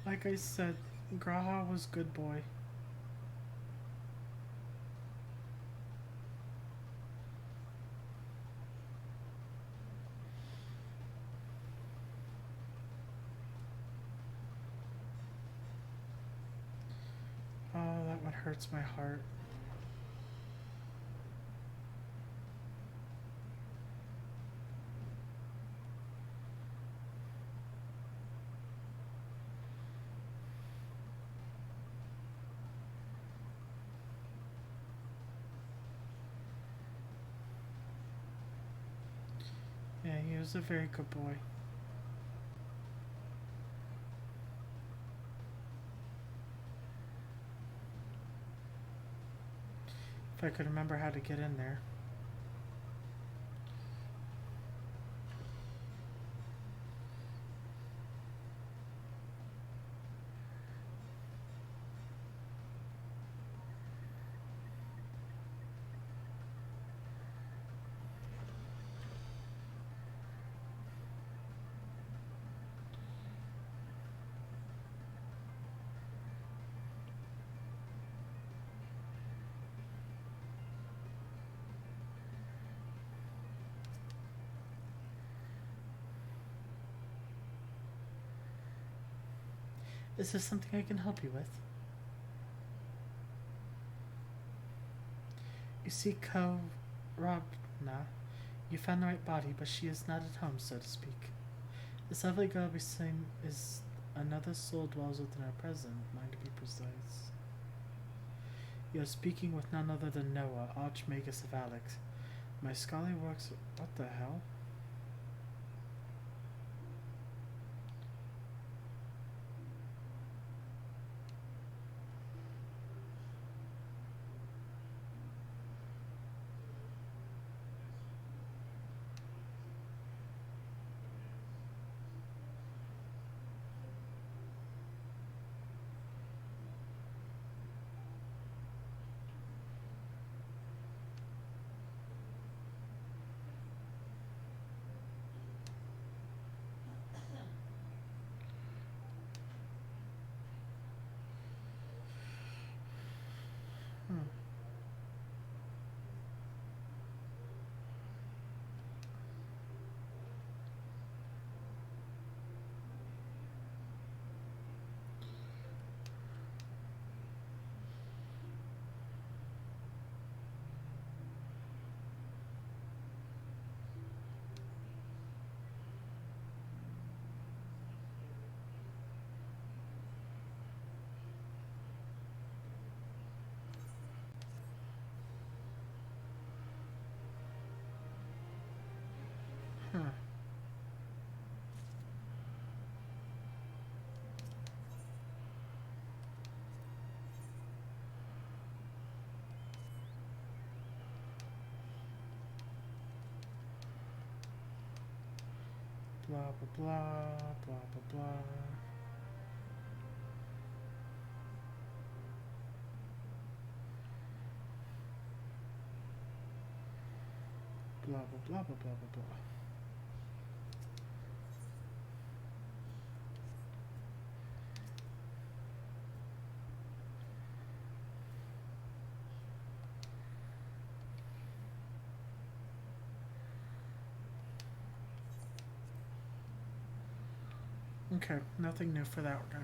Speaker 1: Like I said, Graha was good boy. Oh, that one hurts my heart. Yeah, he was a very good boy. If I could remember how to get in there. Is there something I can help you with? You see, Robna, you found the right body, but she is not at home, so to speak. This lovely girl we sing is another soul dwells within her present, mind to be precise. You are speaking with none other than Noah, Archmagus of Alex. My scholarly works. What the hell? Huh. Blah, blah, blah, blah, blah, blah. Blah, blah, blah, blah, blah, blah, blah. Okay, nothing new for that guy.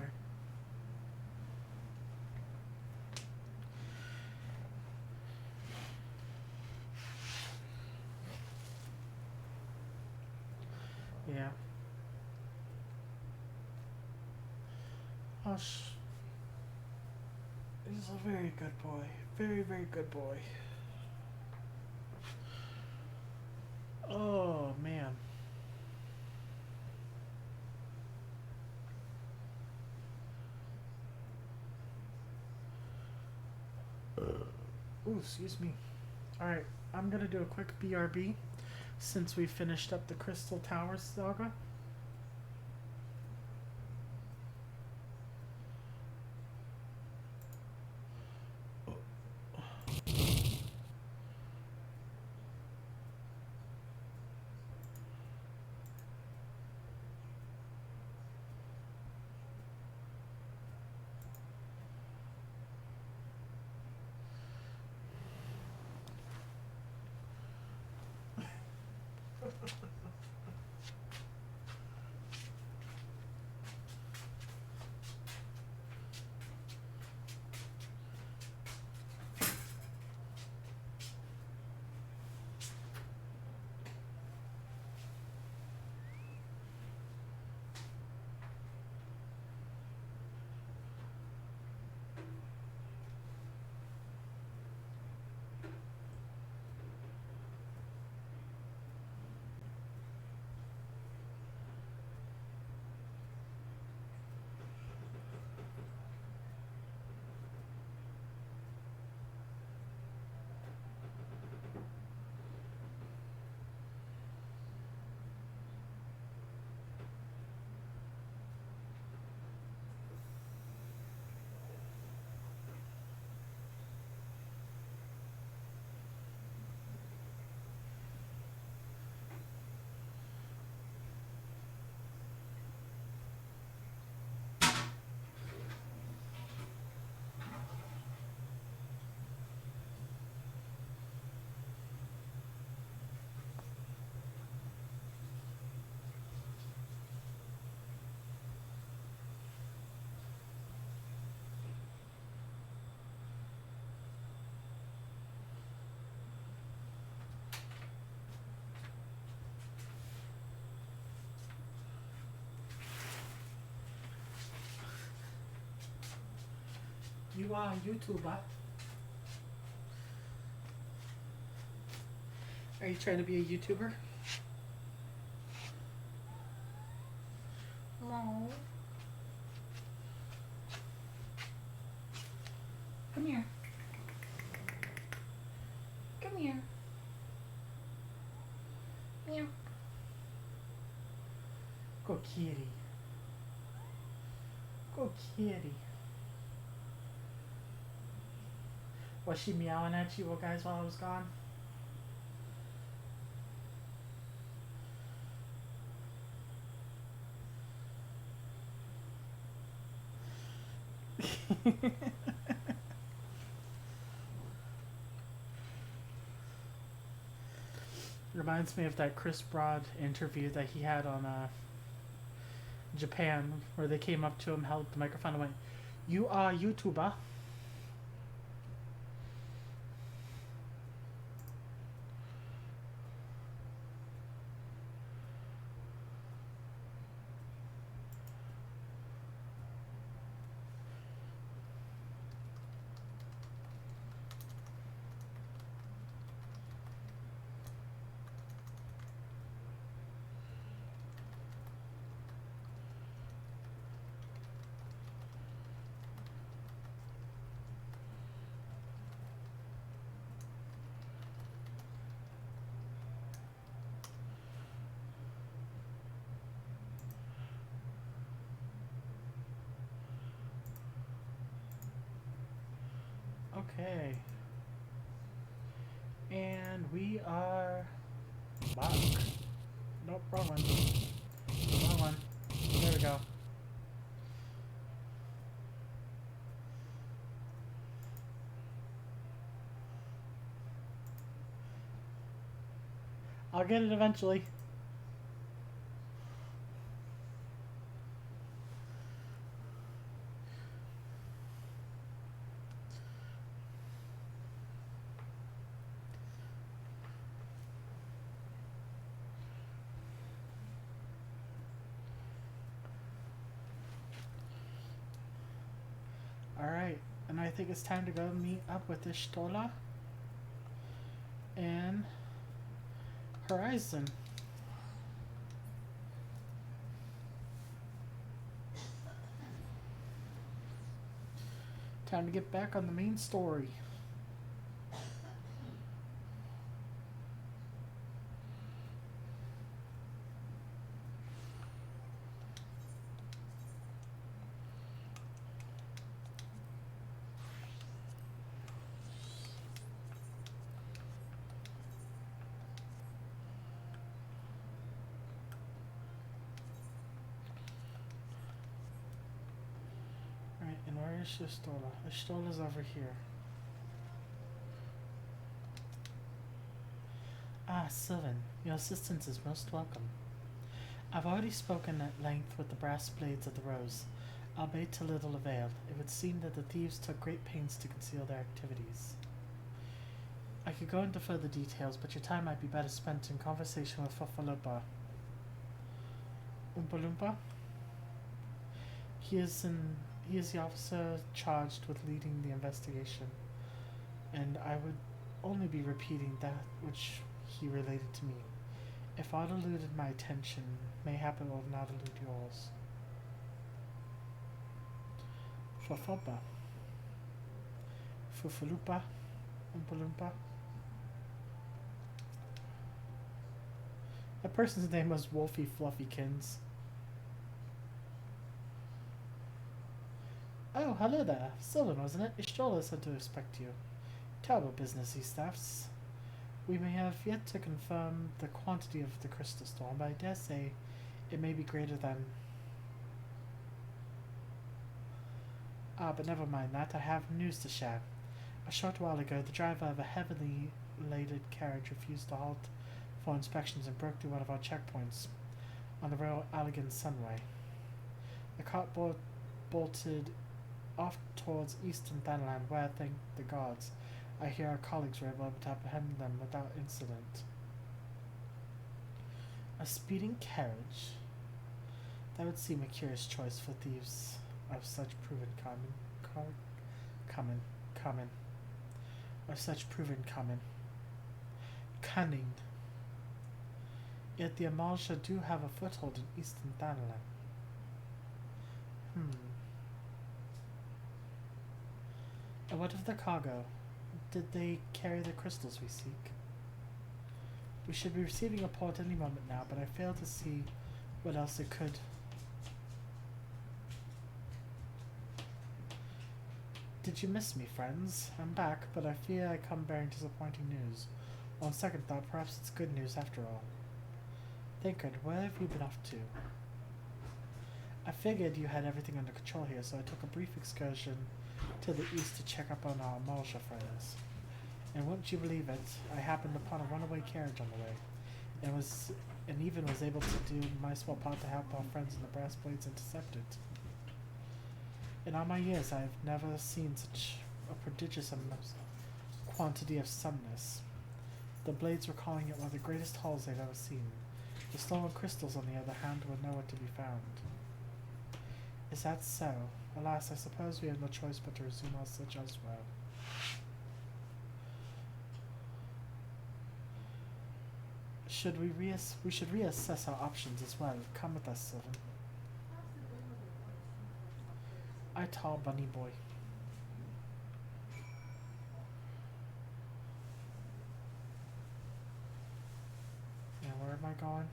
Speaker 1: Yeah. Oh, he's a very good boy. Very, very good boy. Oh, man. Ooh, excuse me. Alright, I'm gonna do a quick BRB since we finished up the Crystal Towers saga. You are a YouTuber. Are you trying to be a YouTuber? No. Come here. Come here. Meow. Go kitty. Go kitty. Was she meowing at you guys while I was gone? Reminds me of that Chris Broad interview that he had on Japan, where they came up to him, held the microphone, and went, "You are a YouTuber." Okay. And we are back. Nope, wrong one. Wrong one. There we go. I'll get it eventually. Alright, and I think it's time to go meet up with Ishtola and Horizon. Time to get back on the main story. Alright, and where is Ishtola? Ishtola's over here. Ah, Sylvan, your assistance is most welcome. I've already spoken at length with the brass blades of the Rose, albeit to little avail. It would seem that the thieves took great pains to conceal their activities. I could go into further details, but your time might be better spent in conversation with Fufalumpa. Oompa Loompa? He is the officer charged with leading the investigation, and I would only be repeating that which he related to me. If aught eluded my attention, mayhap it will not elude yours. Fufalumpa. Fufalumpa. Oompa Loompa. That person's name was Wolfie Fluffykins. Oh, hello there. Sylvan, wasn't it? Ishtola said to expect you. Terrible business, he staffs. We may have yet to confirm the quantity of the crystal storm, but I dare say it may be greater than... Ah, but never mind that. I have news to share. A short while ago, the driver of a heavily laden carriage refused to halt for inspections and broke through one of our checkpoints on the Royal Allegan Sunway. The cart bolted off towards Eastern Thanaland, where, thank the gods, I hear our colleagues were able to apprehend them without incident. A speeding carriage? That would seem a curious choice for thieves of such proven cunning. Yet the Amalja do have a foothold in Eastern Thanaland. And what of the cargo? Did they carry the crystals we seek? We should be receiving a port any moment now, but I fail to see what else it could. Did you miss me, friends? I'm back, but I fear I come bearing disappointing news. On second thought, perhaps it's good news after all. Thinkard, where have you been off to? I figured you had everything under control here, so I took a brief excursion to the east to check up on our Amalja friends. And wouldn't you believe it, I happened upon a runaway carriage on the way, and even was able to do my small part to help our friends in the Brass Blades intercept it. In all my years, I have never seen such a prodigious quantity of summness. The Blades were calling it one of the greatest hauls they've ever seen. The stolen crystals, on the other hand, were nowhere to be found. Is that so? Alas, I suppose we have no choice but to resume our search elsewhere. We should reassess our options as well. Come with us, Sylvan. I tall bunny boy. Yeah, where am I going?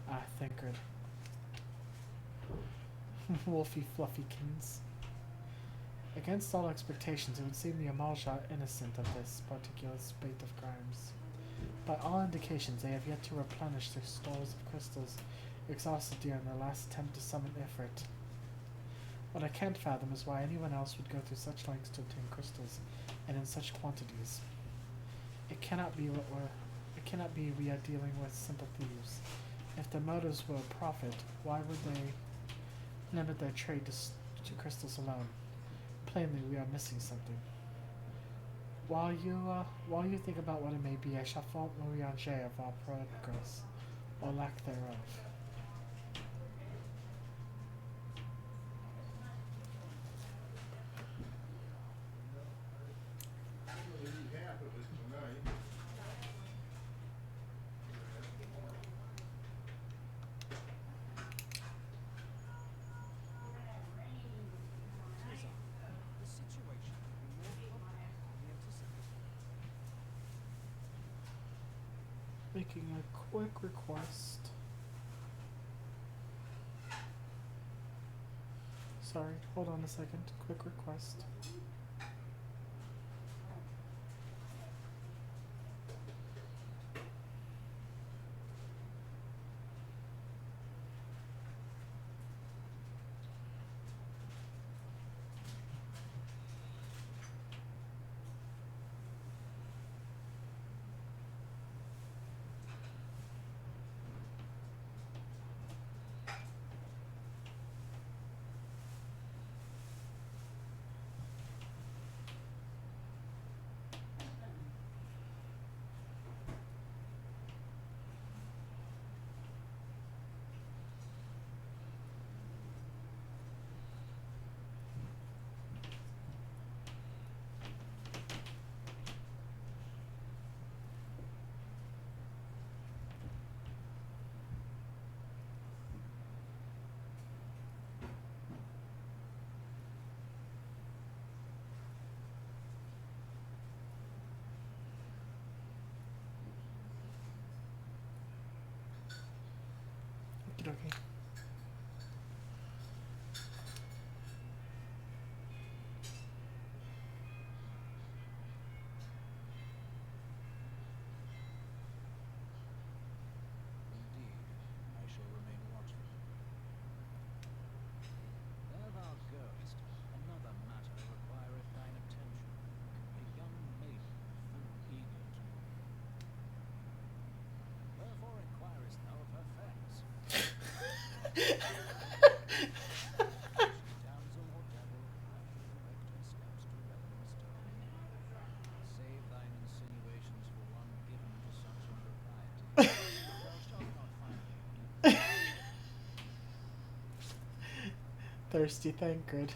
Speaker 1: Ah, Thinkard. wolfy fluffykins. Against all expectations, it would seem the Amalja are innocent of this particular spate of crimes. By all indications, they have yet to replenish their stores of crystals, exhausted during their last attempt to summon Ifrit. What I can't fathom is why anyone else would go through such lengths to obtain crystals, and in such quantities. It cannot be we are dealing with simple thieves. If their motives were profit, why would they limit their trade to crystals alone? Plainly, we are missing something. While you think about what it may be, I shall fault Morianger of our progress, or lack thereof. Making a quick request. Sorry, hold on a second. Quick request. Okay. Thirsty thankard.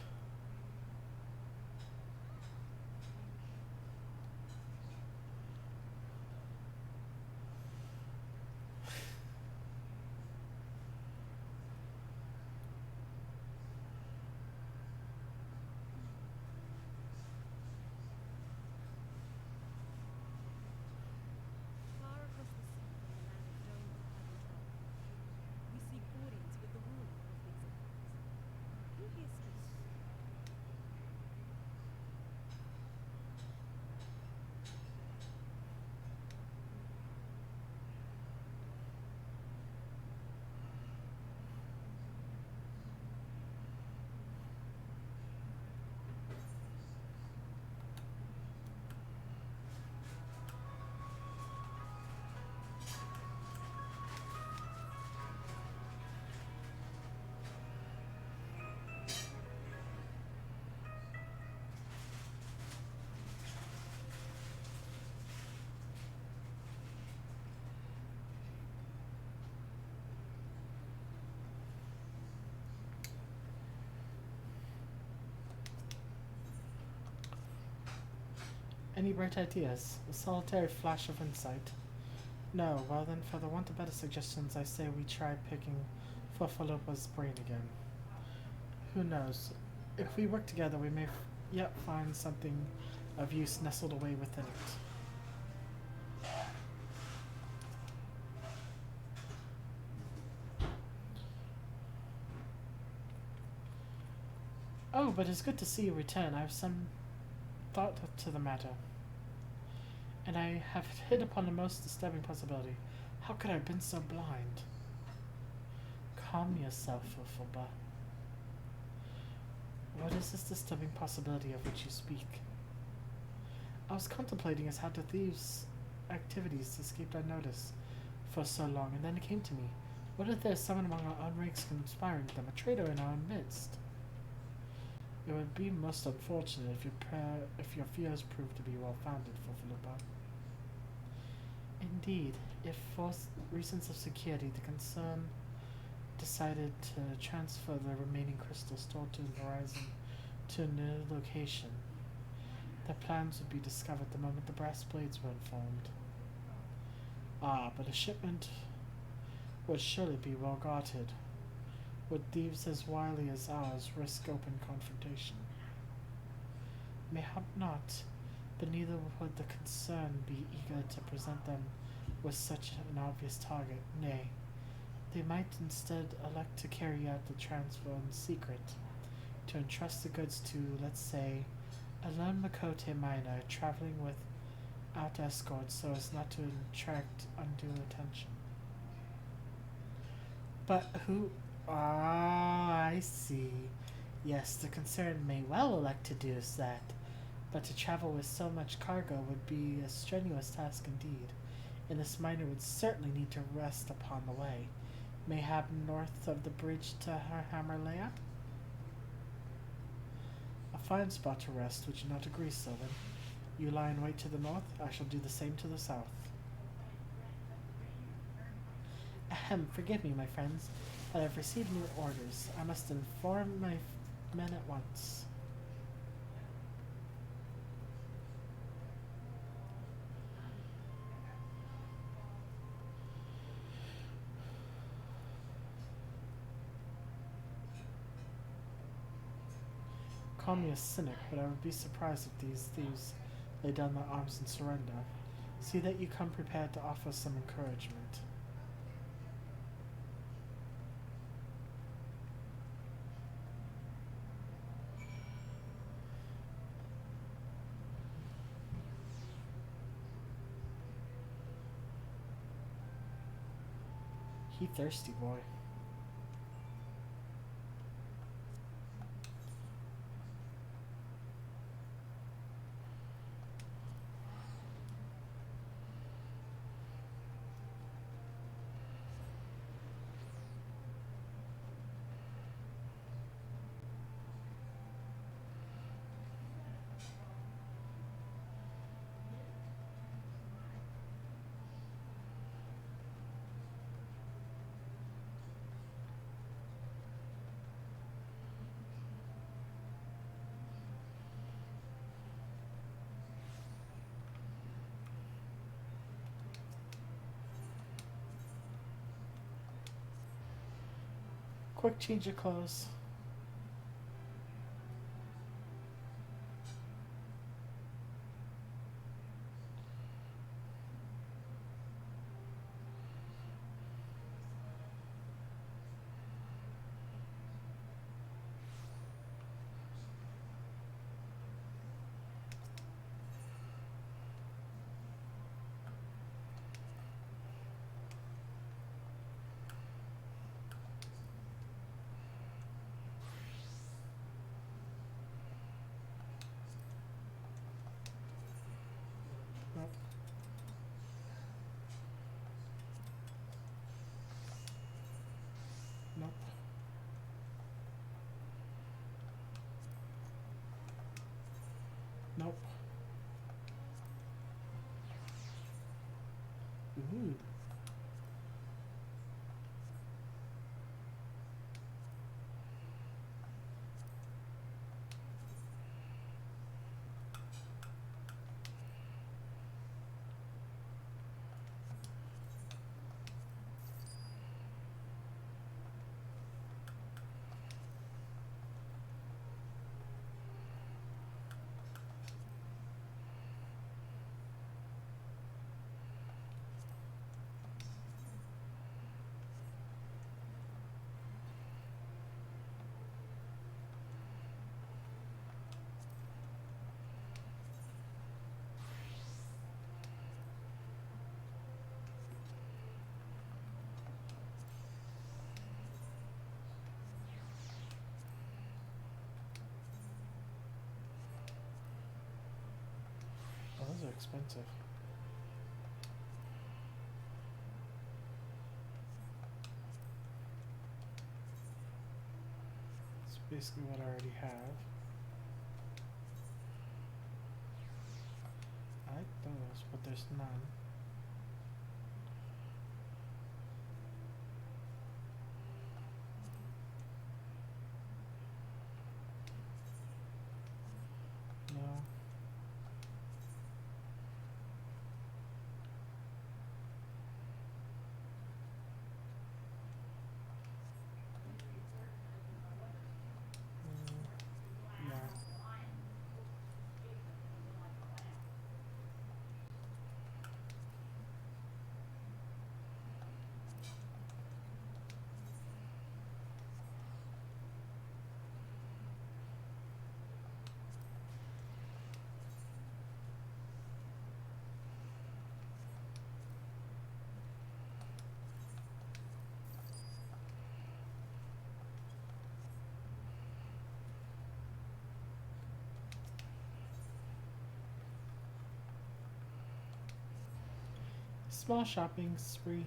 Speaker 1: Any bright ideas? A solitary flash of insight? No, well then, for the want of better suggestions, I say we try picking Fofalopa's brain again. Who knows? If we work together, we may yet find something of use nestled away within it. but it's good to see you return. I have some thought to the matter, and I have hit upon the most disturbing possibility. How could I have been so blind? Calm yourself, Ophelba. What is this disturbing possibility of which you speak? I was contemplating as how the thieves' activities escaped unnoticed for so long, and then it came to me. What if there is someone among our own ranks conspiring with them, a traitor in our midst? It would be most unfortunate if your fears proved to be well-founded, Fofuluba. Indeed, if for reasons of security the concern decided to transfer the remaining crystals stored to the horizon to a new location, their plans would be discovered the moment the brass blades were informed. Ah, but a shipment would surely be well guarded. Would thieves as wily as ours risk open confrontation? Mayhap not, but neither would the concern be eager to present them with such an obvious target. Nay, they might instead elect to carry out the transfer in secret, to entrust the goods to, let's say, a lone Makote miner traveling without escort so as not to attract undue attention. But who... Ah, I see. Yes, the concern may well elect to do that, but to travel with so much cargo would be a strenuous task indeed, and this miner would certainly need to rest upon the way. Mayhap north of the bridge to Hammerlea? A fine spot to rest, would you not agree, Sylvan? You lie in wait to the north, I shall do the same to the south. Ahem, forgive me, my friends, but I have received new orders. I must inform my men at once. Call me a cynic, but I would be surprised if these thieves lay down their arms and surrender. See that you come prepared to offer some encouragement. He thirsty boy. Quick change of clothes. Nope. Nope. Nope. Ooh. expensive. It's basically what I already have. I like those, but there's none. No. Yeah. Small shopping spree.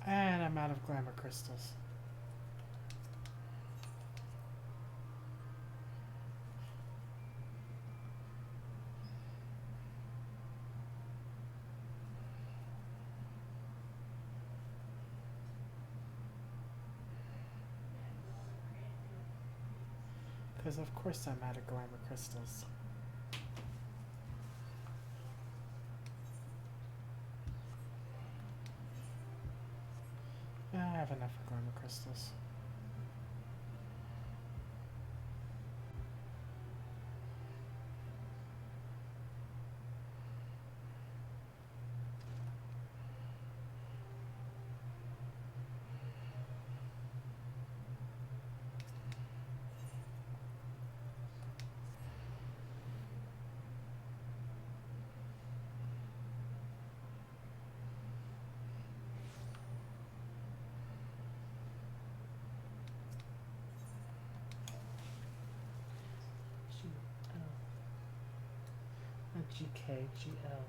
Speaker 1: And I'm out of glamour crystals. Because of course I'm out of glamour crystals. I have enough for glamour crystals. GKGL.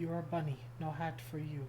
Speaker 1: You're a bunny. No hat for you.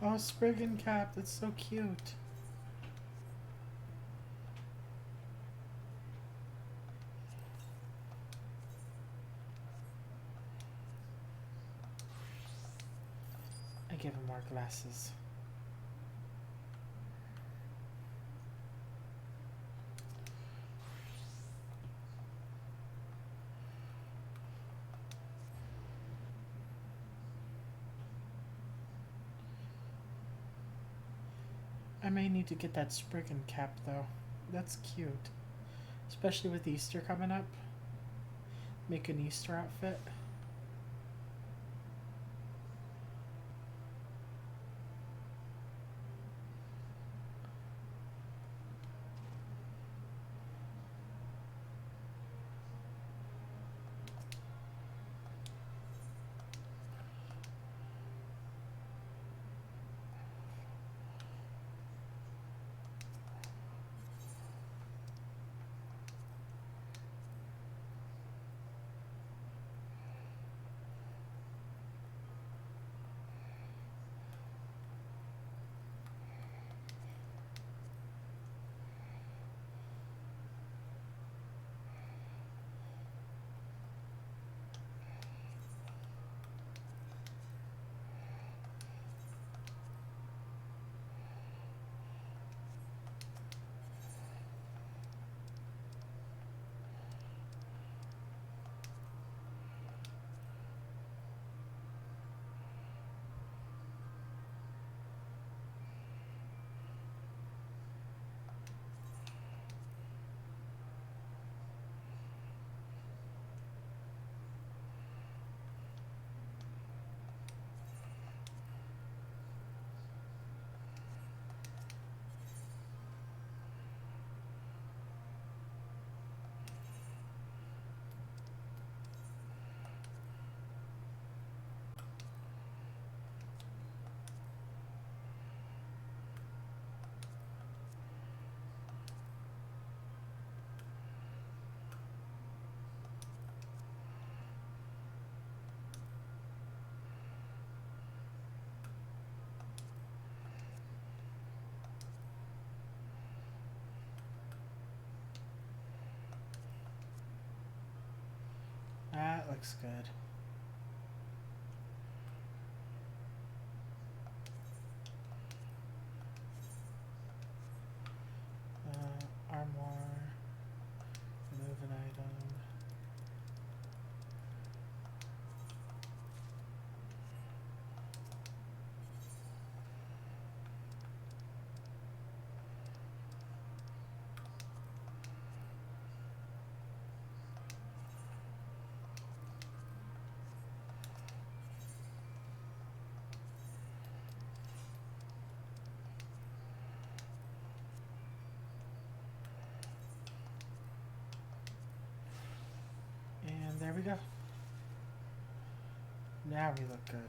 Speaker 1: Oh, Spriggan Cap, that's so cute. I give him more glasses. I may need to get that Spriggan Cap though. That's cute. Especially with Easter coming up. Make an Easter outfit. That looks good. Armor. Remove an item. And there we go. Now we look good.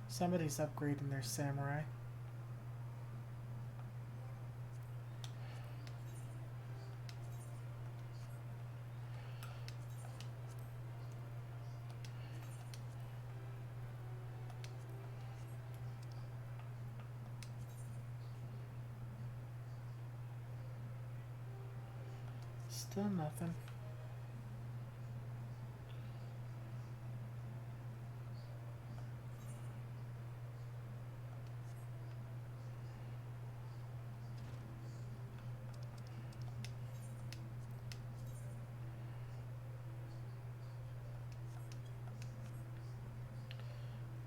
Speaker 1: Somebody's upgrading their samurai. Still nothing.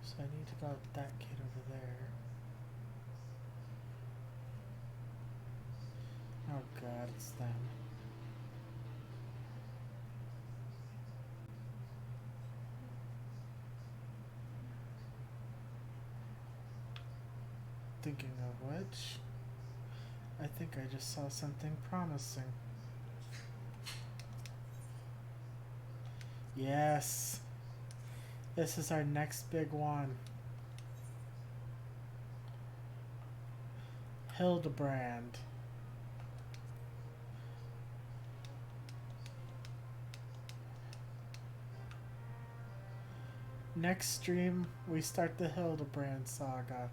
Speaker 1: So I need to go with that kid over there. Oh god, it's them. Thinking of which, I think I just saw something promising. Yes! This is our next big one. Hildebrand. Next stream, we start the Hildebrand saga.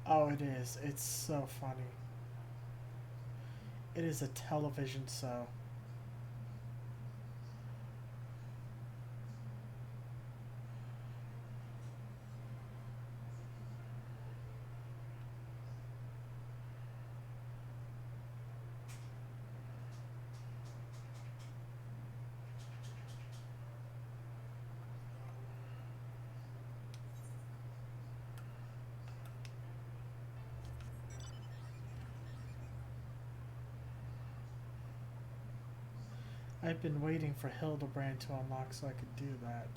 Speaker 1: Oh, it is. It's so funny. It is a television show. I've been waiting for Hildebrand to unlock so I could do that.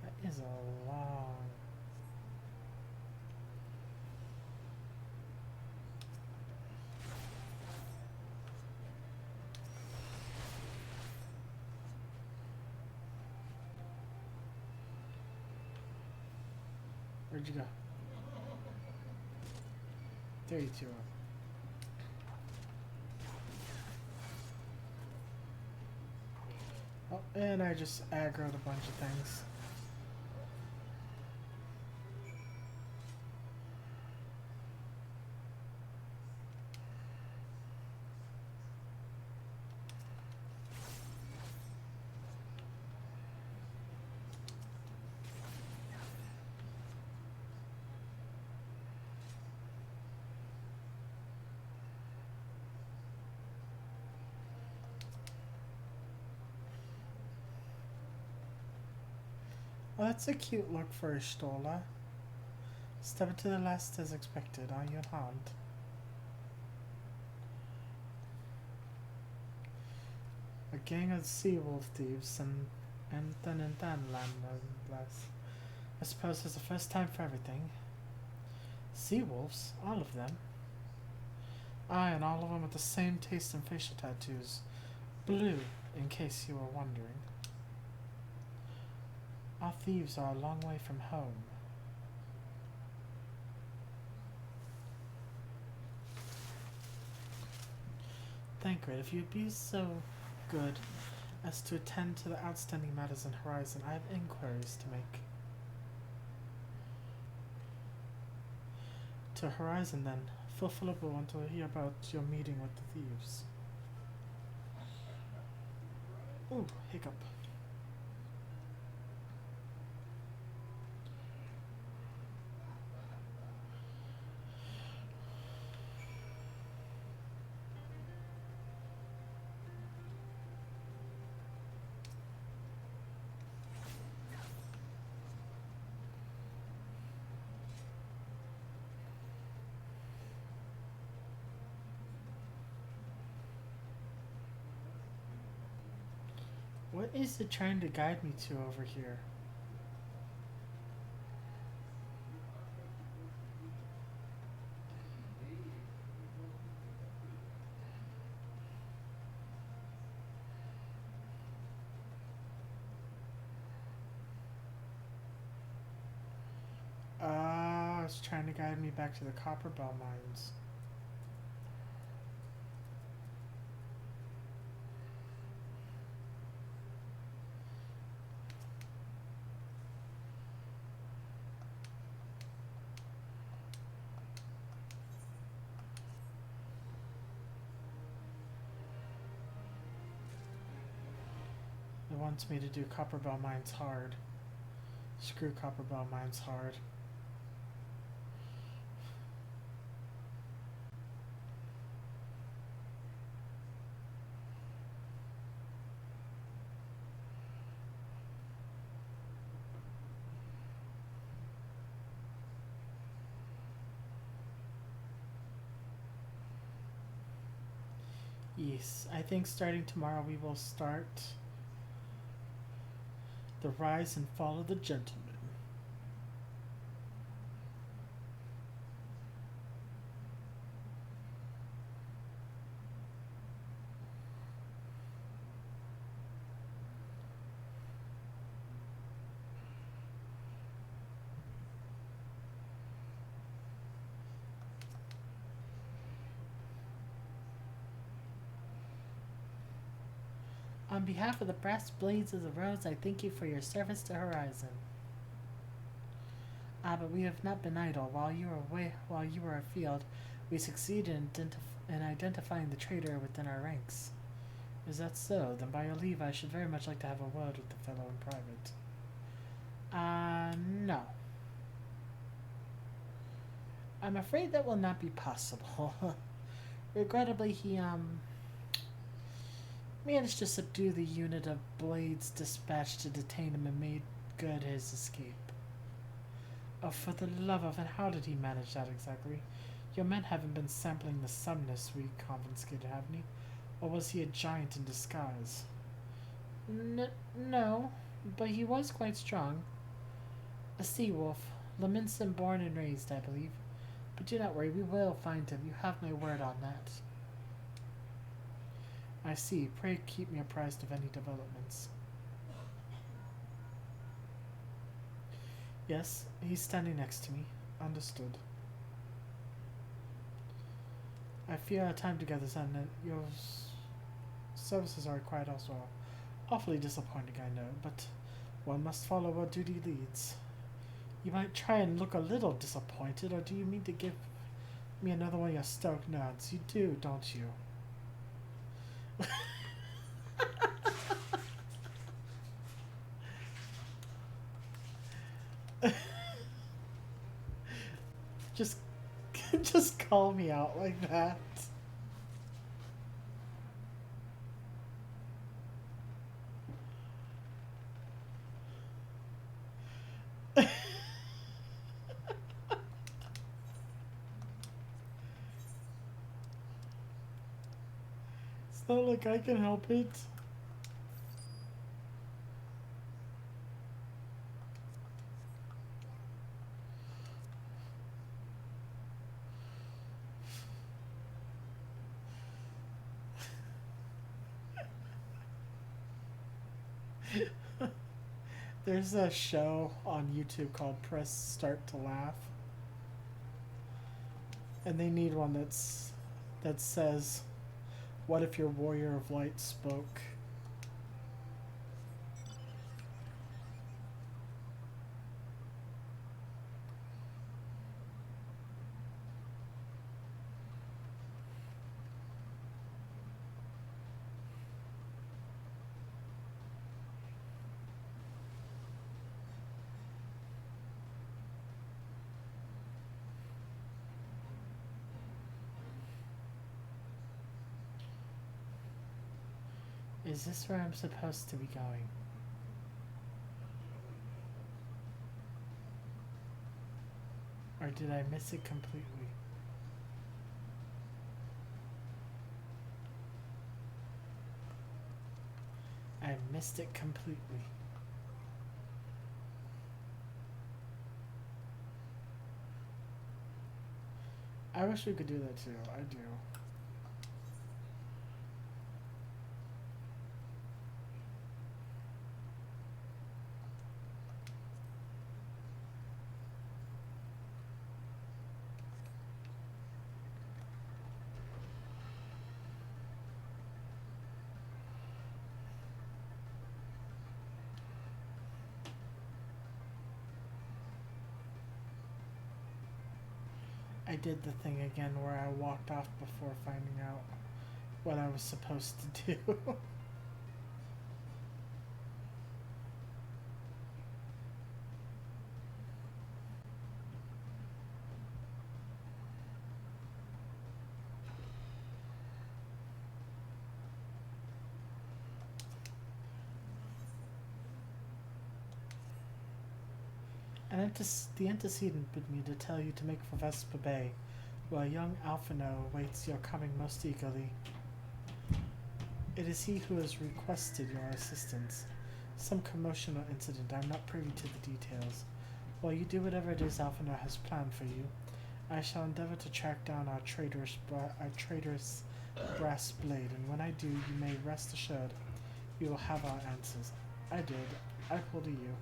Speaker 1: That is a long... Where'd you go? There you two are. Oh, and I just aggroed a bunch of things. Well, that's a cute look for a Stola. Step to the last as expected, on your hand. A gang of sea wolf thieves and then land less. I suppose it's the first time for everything. Sea wolves, all of them. Aye, and all of them with the same taste and facial tattoos. Blue, in case you were wondering. Our thieves are a long way from home. Thancred, if you'd be so good as to attend to the outstanding matters in Horizon, I have inquiries to make. To Horizon, then. Philip will want to hear about your meeting with the thieves. Ooh, hiccup. What is it trying to guide me to over here? It's trying to guide me back to the copper bell mines. It wants me to do copper bell mines hard. Screw copper bell mines hard. Yes, I think starting tomorrow we will start the rise and fall of the gentleman. On behalf of the brass blades of the rose, I thank you for your service to Horizon. But we have not been idle. While you were afield, we succeeded in identifying the traitor within our ranks. Is that so? Then by your leave, I should very much like to have a word with the fellow in private. No. I'm afraid that will not be possible. Regrettably, he, managed to subdue the unit of blades dispatched to detain him and made good his escape. Oh, for the love of it, how did he manage that exactly? Your men haven't been sampling the sumnus we confiscated, haven't he? Or was he a giant in disguise? No, but he was quite strong. A sea wolf, Leminson born and raised, I believe. But do not worry, we will find him. You have my word on that. I see. Pray keep me apprised of any developments. Yes, he's standing next to me. Understood. I fear our time together is ended. Your services are required elsewhere. Awfully disappointing, I know, but one must follow where duty leads. You might try and look a little disappointed, or do you mean to give me another one of your stoic nods? You do, don't you? just just call me out like that. It's not like I can help it. There's a show on YouTube called Press Start to Laugh. And they need one that says, what if your warrior of light spoke? Is this where I'm supposed to be going? Or did I miss it completely? I missed it completely. I wish we could do that too. I do. I did the thing again where I walked off before finding out what I was supposed to do. And the antecedent bid me to tell you to make for Vespa Bay, where young Alphino awaits your coming most eagerly. It is he who has requested your assistance. Some commotion or incident, I'm not privy to the details. While you do whatever it is Alphino has planned for you, I shall endeavor to track down our traitorous brass blade, and when I do, you may rest assured you will have our answers. I did. I pulled a you.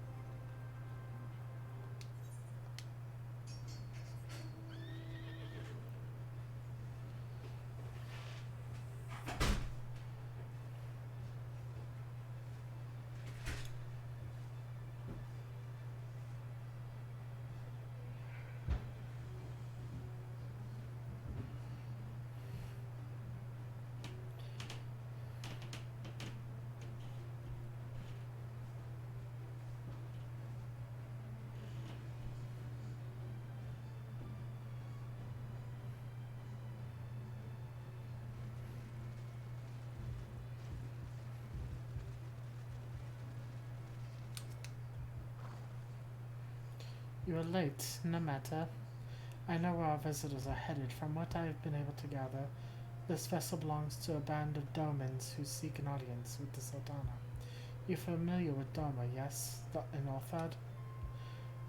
Speaker 1: You are late, no matter. I know where our visitors are headed. From what I have been able to gather, this vessel belongs to a band of Domans who seek an audience with the Sultana. You're familiar with Doma, yes? In Alfad?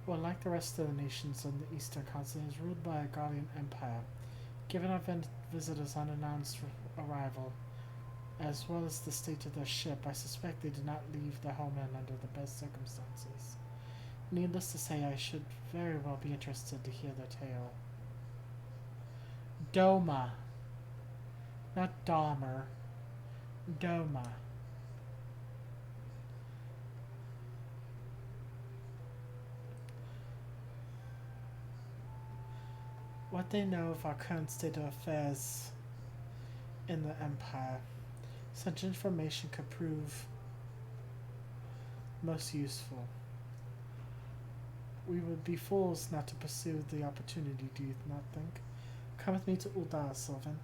Speaker 1: Well, like the rest of the nations on the Eastern continent, is ruled by a guardian empire. Given our visitors' unannounced arrival, as well as the state of their ship, I suspect they did not leave their homeland under the best circumstances. Needless to say, I should very well be interested to hear their tale. Doma. Not Dahmer. Doma. What they know of our current state of affairs in the Empire. Such information could prove most useful. We would be fools not to pursue the opportunity, do you not think? Come with me to Uldar, Sylvan.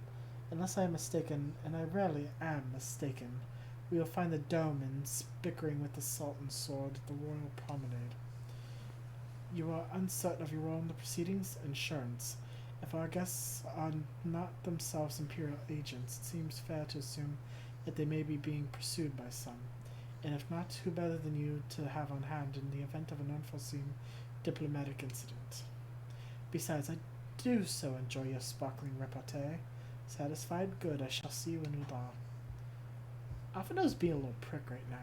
Speaker 1: Unless I am mistaken, and I rarely am mistaken, we will find the Domans bickering with the Sultan's sword at the royal promenade. You are uncertain of your role in the proceedings? Insurance. If our guests are not themselves Imperial agents, it seems fair to assume that they may be being pursued by some. And if not, who better than you to have on hand in the event of an unforeseen diplomatic incident? Besides, I do so enjoy your sparkling repartee. Satisfied? Good, I shall see you in Udar. Alphino's being a little prick right now.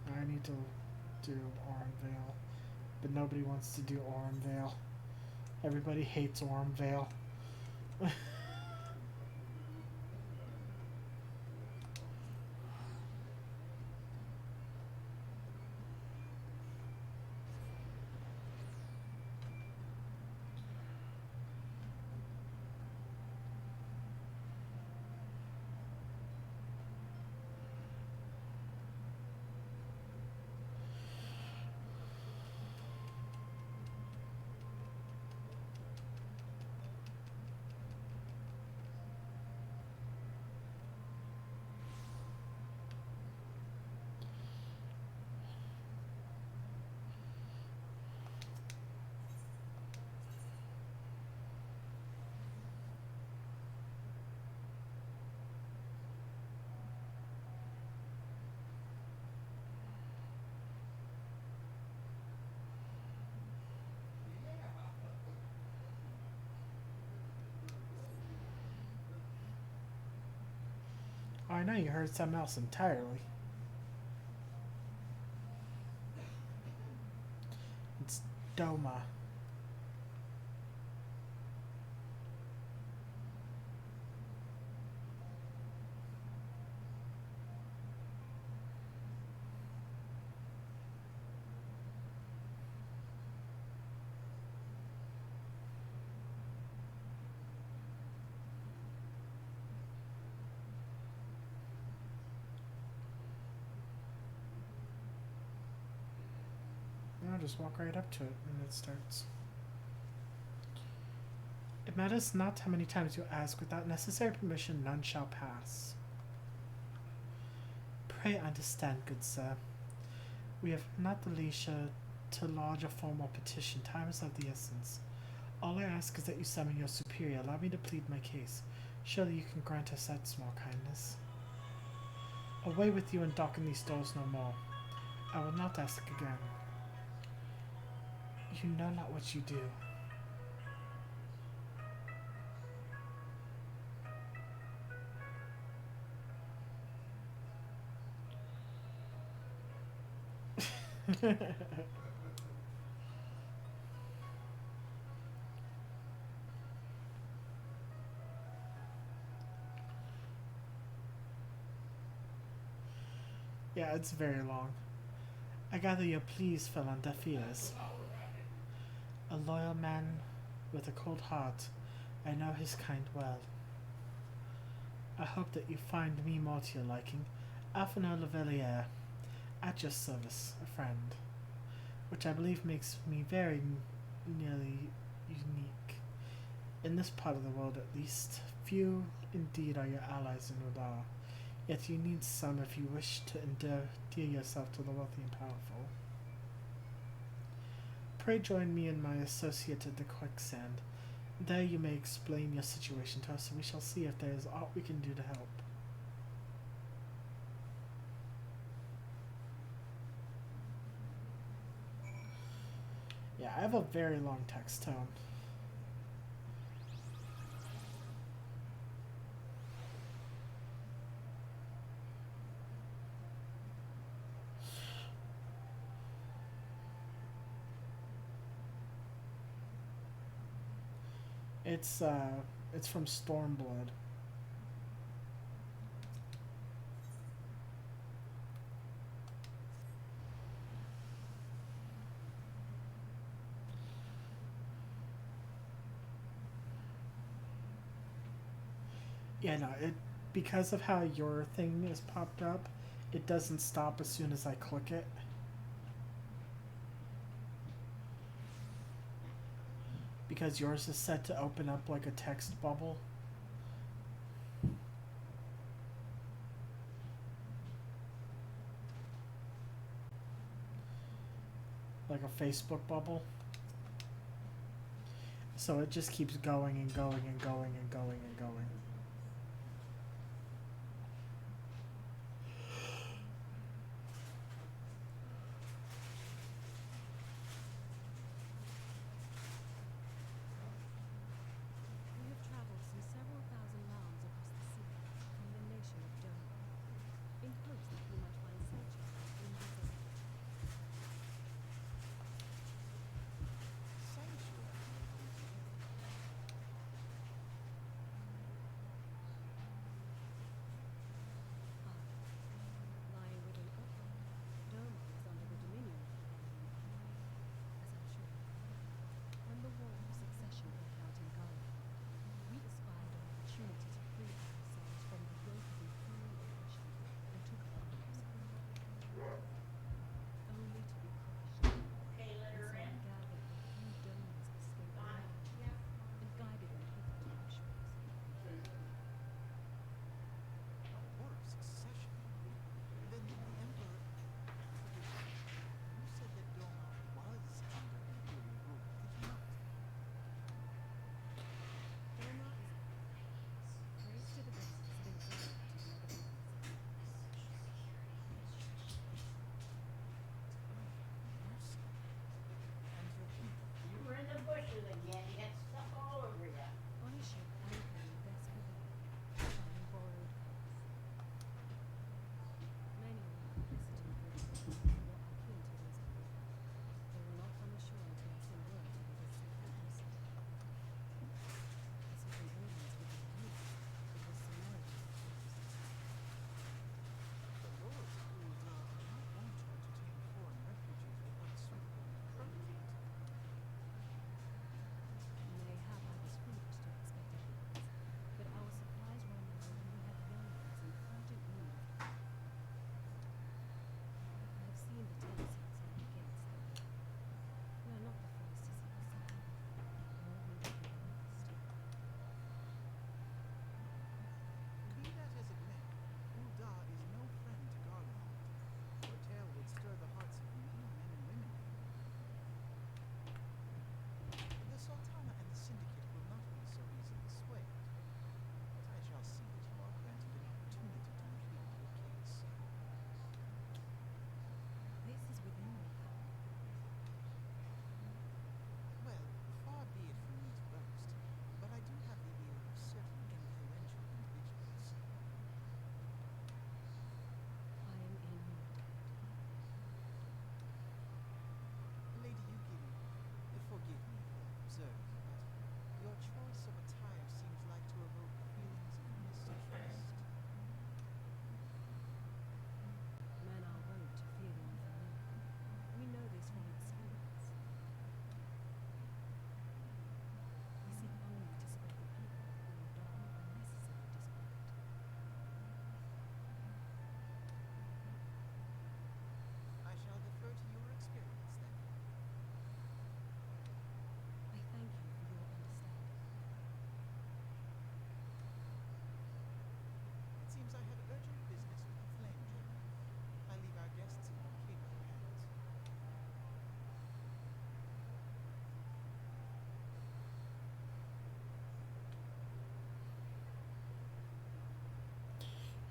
Speaker 1: I need to do Ormvale, but nobody wants to do Ormvale. Everybody hates Ormvale. Oh, I know you heard something else entirely. It's Doma. I'll just walk right up to it when it starts. It matters not how many times you ask. Without necessary permission, none shall pass. Pray understand, good sir. We have not the leisure to lodge a formal petition. Time is of the essence. All I ask is that you summon your superior. Allow me to plead my case. Surely you can grant us that small kindness. Away with you and darken these doors no more. I will not ask again. You know not what you do. Yeah, it's very long. I gather your pleas fell on deaf ears. A loyal man with a cold heart. I know his kind well. I hope that you find me more to your liking. Alphonse Lavalier, at your service, a friend. Which I believe makes me very nearly unique. In this part of the world, at least, few indeed are your allies in Rodar. Yet you need some if you wish to endear yourself to the wealthy and powerful. Pray join me and my associate at the quicksand. There you may explain your situation to us, and we shall see if there is aught we can do to help. Yeah, I have a very long text tone. It's from Stormblood. Yeah, no, it because of how your thing is popped up, it doesn't stop as soon as I click it. Because yours is set to open up like a text bubble. Like a Facebook bubble. So it just keeps going and going and going and going and going.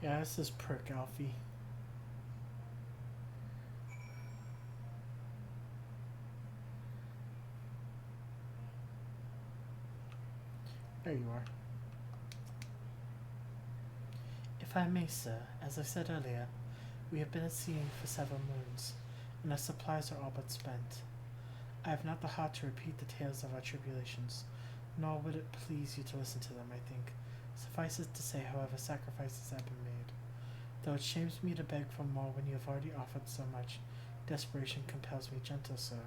Speaker 1: Yeah, this is Perk Alfie. There you are. If I may, sir, as I said earlier, we have been at sea for several moons, and our supplies are all but spent. I have not the heart to repeat the tales of our tribulations, nor would it please you to listen to them, I think. Suffice it to say, however, sacrifices have been made. Though it shames me to beg for more when you have already offered so much, desperation compels me, gentle sir.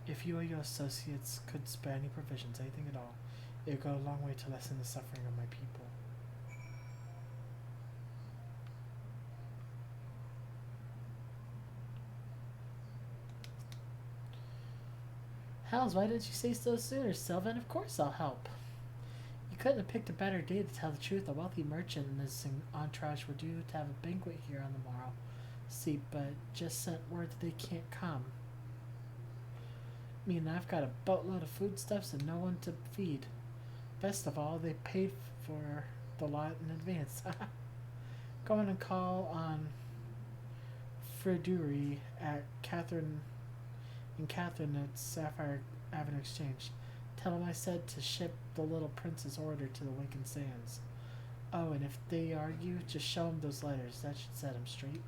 Speaker 1: If you or your associates could spare any provisions, anything at all, it would go a long way to lessen the suffering of my people. Hells, why didn't you say so sooner, Sylvan? Of course I'll help. You couldn't have picked a better day to tell the truth. A wealthy merchant and his entourage were due to have a banquet here on the morrow. See, but just sent word that they can't come. I mean, I've got a boatload of foodstuffs and no one to feed. Best of all, they paid for the lot in advance. Go in and call on Freduri at Catherine at Sapphire Avenue Exchange. Tell him I said to ship the little prince's order to the Wakened Sands. Oh, and if they argue, just show him those letters. That should set him straight.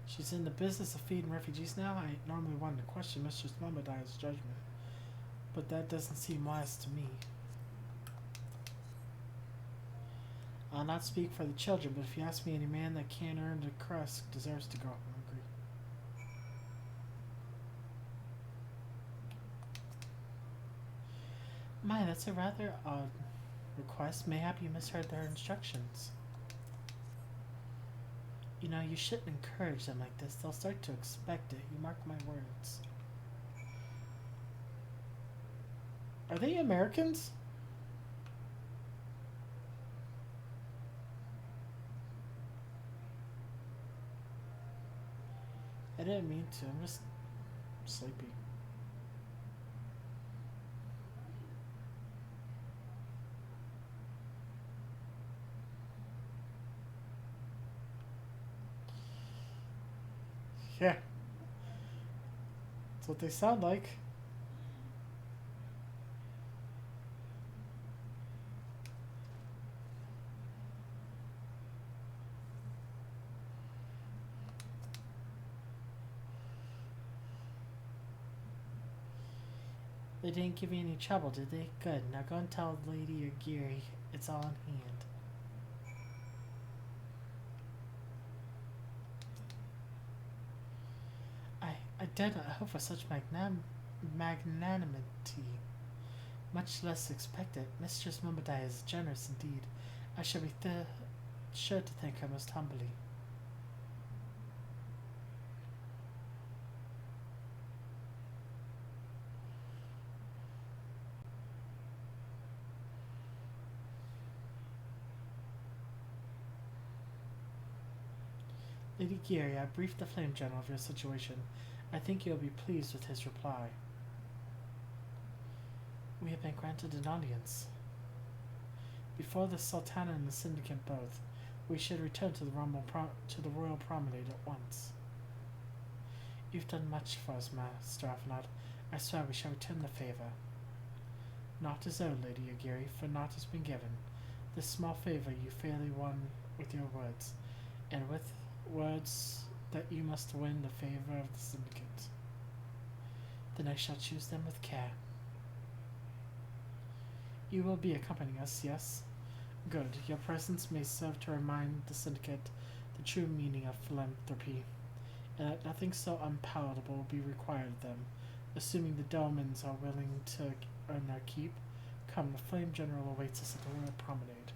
Speaker 1: She's in the business of feeding refugees now. I normally wanted to question Mistress Mumadia's judgment, but that doesn't seem wise to me. I'll not speak for the children, but if you ask me, any man that can't earn the crust deserves to go hungry. My, that's a rather odd request. Mayhap you misheard their instructions. You know, you shouldn't encourage them like this. They'll start to expect it. You mark my words. Are they Americans? I didn't mean to. I'm just sleepy. Yeah. That's what they sound like. They didn't give you any trouble, did they? Good. Now go and tell Lady Aguirre it's all in hand. I dare not hope for such magnanimity. Much less expect it. Mistress Mumbai is generous indeed. I shall be sure to thank her most humbly. Lady Geary, I briefed the Flame General of your situation. I think you'll be pleased with his reply. We have been granted an audience. Before the Sultana and the Syndicate both, we should return to the Royal Promenade at once. You've done much for us, Master Avenant. I swear we shall return the favor. Naught is owed, Lady Aguirre, for naught has been given. This small favor you fairly won with your words, and with words that you must win the favor of the Syndicate. Then I shall choose them with care. You will be accompanying us, yes? Good. Your presence may serve to remind the Syndicate the true meaning of philanthropy, and that nothing so unpalatable will be required of them, assuming the Delmans are willing to earn their keep. Come, the Flame General awaits us at the Royal Promenade.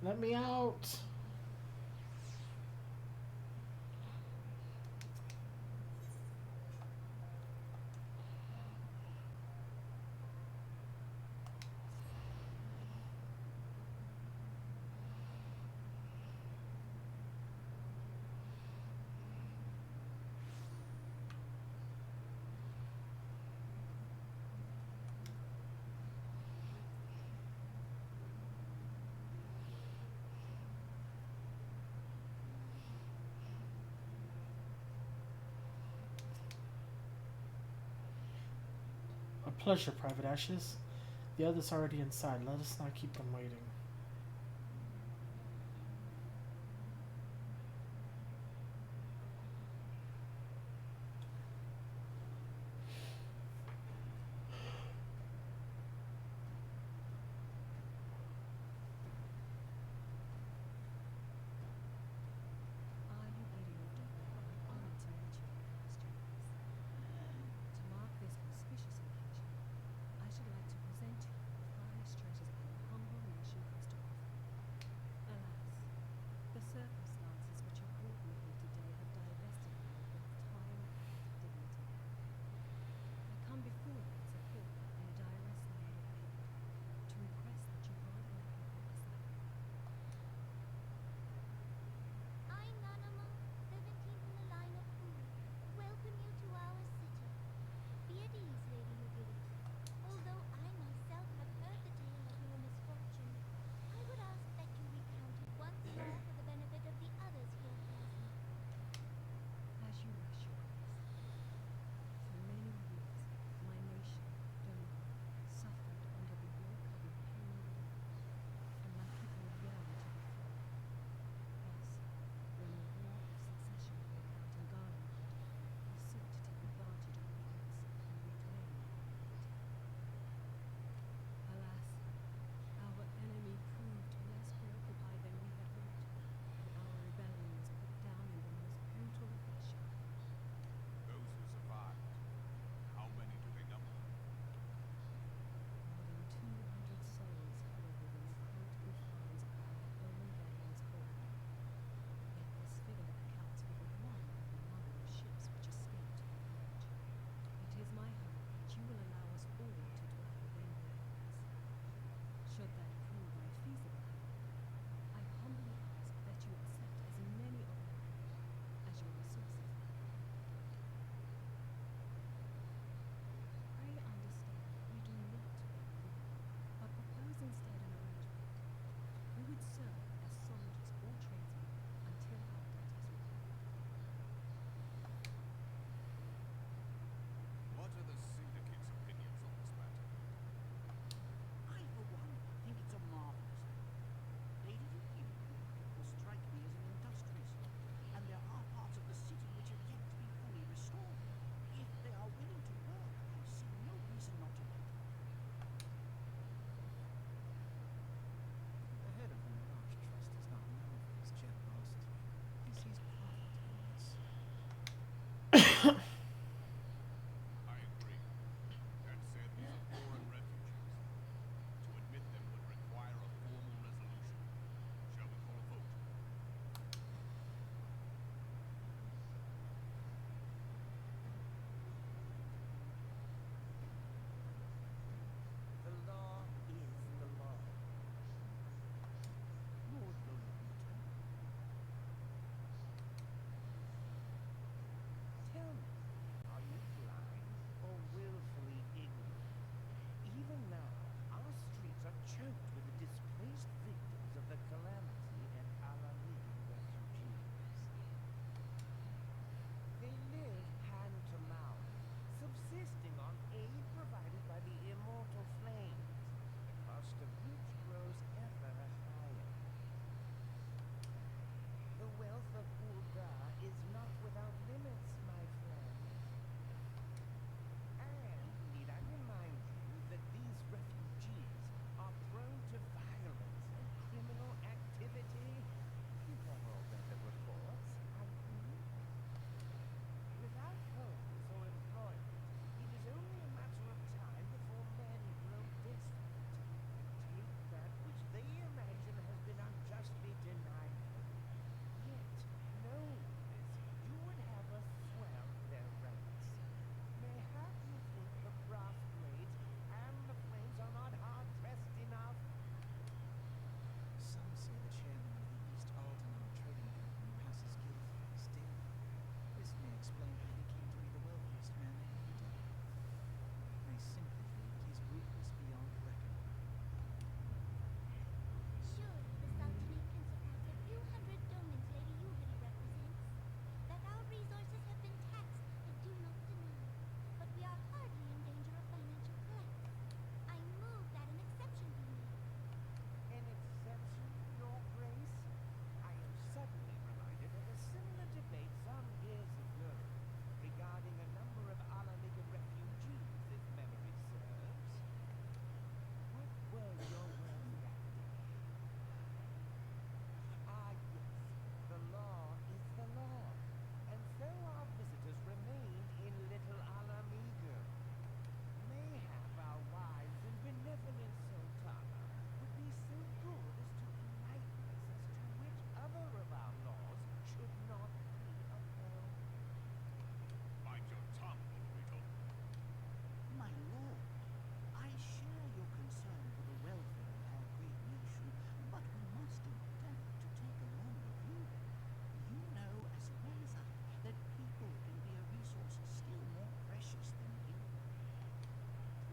Speaker 1: Let me out! A pleasure, Private Ashes. The others are already inside. Let us not keep them waiting.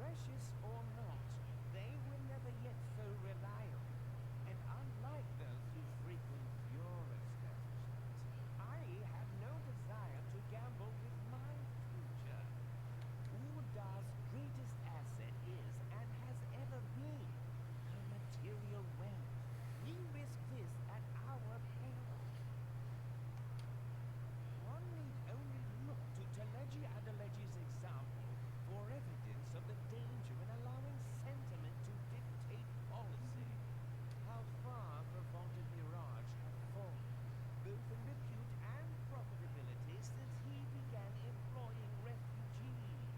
Speaker 2: Precious or not, they were never yet so reliable. And unlike those who frequent your establishment, I have no desire to gamble with my future. Urda's greatest asset is, and has ever been, her material wealth. We risk this at our peril. One need only look to Teleji Adeleji's example for evidence of the danger in allowing sentiment to dictate policy. How far the vaunted Mirage had fallen, both in repute and profitability, since he began employing refugees.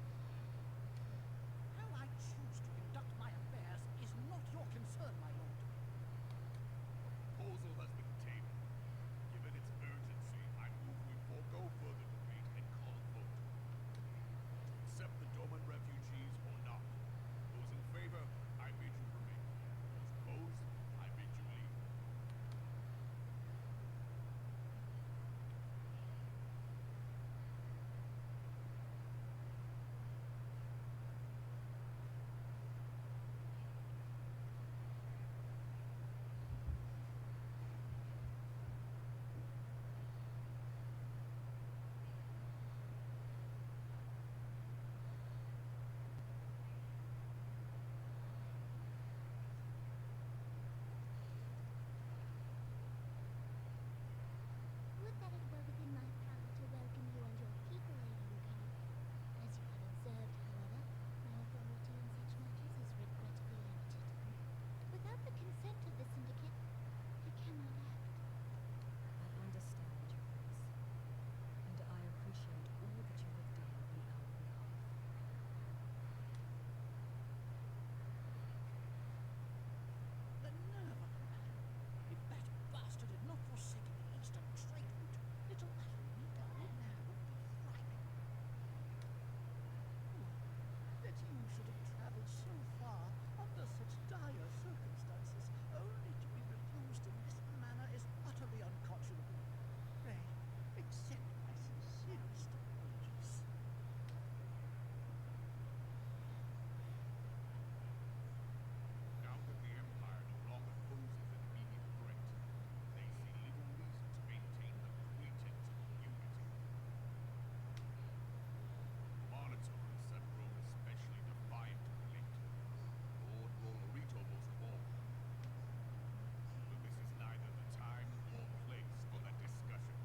Speaker 3: How I choose to conduct my affairs is not your concern, my lord.
Speaker 4: Proposal has been tabled. Given its urgency, I move we forego further debate and call a vote. To accept the Doman refugees or not. Those in favor, I bid you remain. Those opposed, I bid you leave.
Speaker 5: Would that it were within my power to welcome you and your people, Lady Yukari. As you have observed, however, my authority in such matters is regrettably limited. Without the consent of the Syndicate, I cannot act.
Speaker 6: I understand, Your Grace, and I appreciate all that you have done on our behalf.
Speaker 3: The nerve of the man! If that bastard had not forsaken the eastern trade route, little Alameda would now be thriving. That you should have travelled so far under such dire circumstances, only to be refused in this manner, is utterly unconscionable. Pray, accept my sincerest apologies.
Speaker 4: Now that the Empire no longer poses an immediate threat, they see little reason to maintain the pretense of unity. Monitors have grown especially defiant of late. Lord Rolorito most of all. But this is neither the time nor place for that discussion.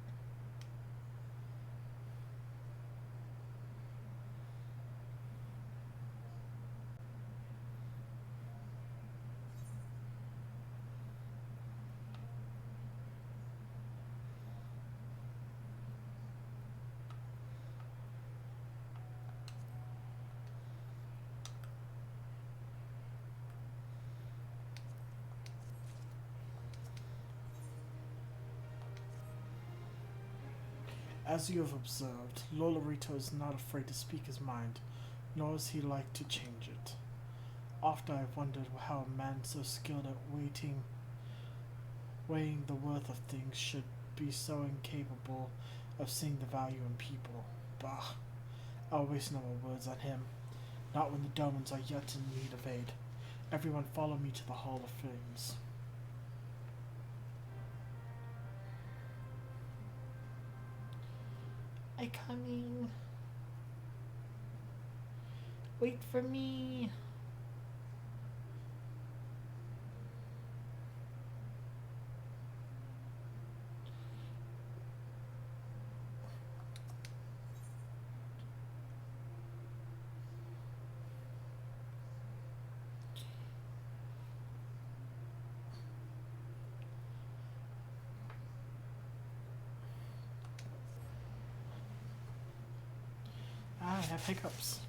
Speaker 1: As you have observed, Lolorito is not afraid to speak his mind, nor is he like to change it. Often I've wondered how a man so skilled at weighing the worth of things should be so incapable of seeing the value in people. Bah! I'll waste no more words on him. Not when the Domans are yet in need of aid. Everyone follow me to the Hall of Flames. I coming. Wait for me. I have hiccups.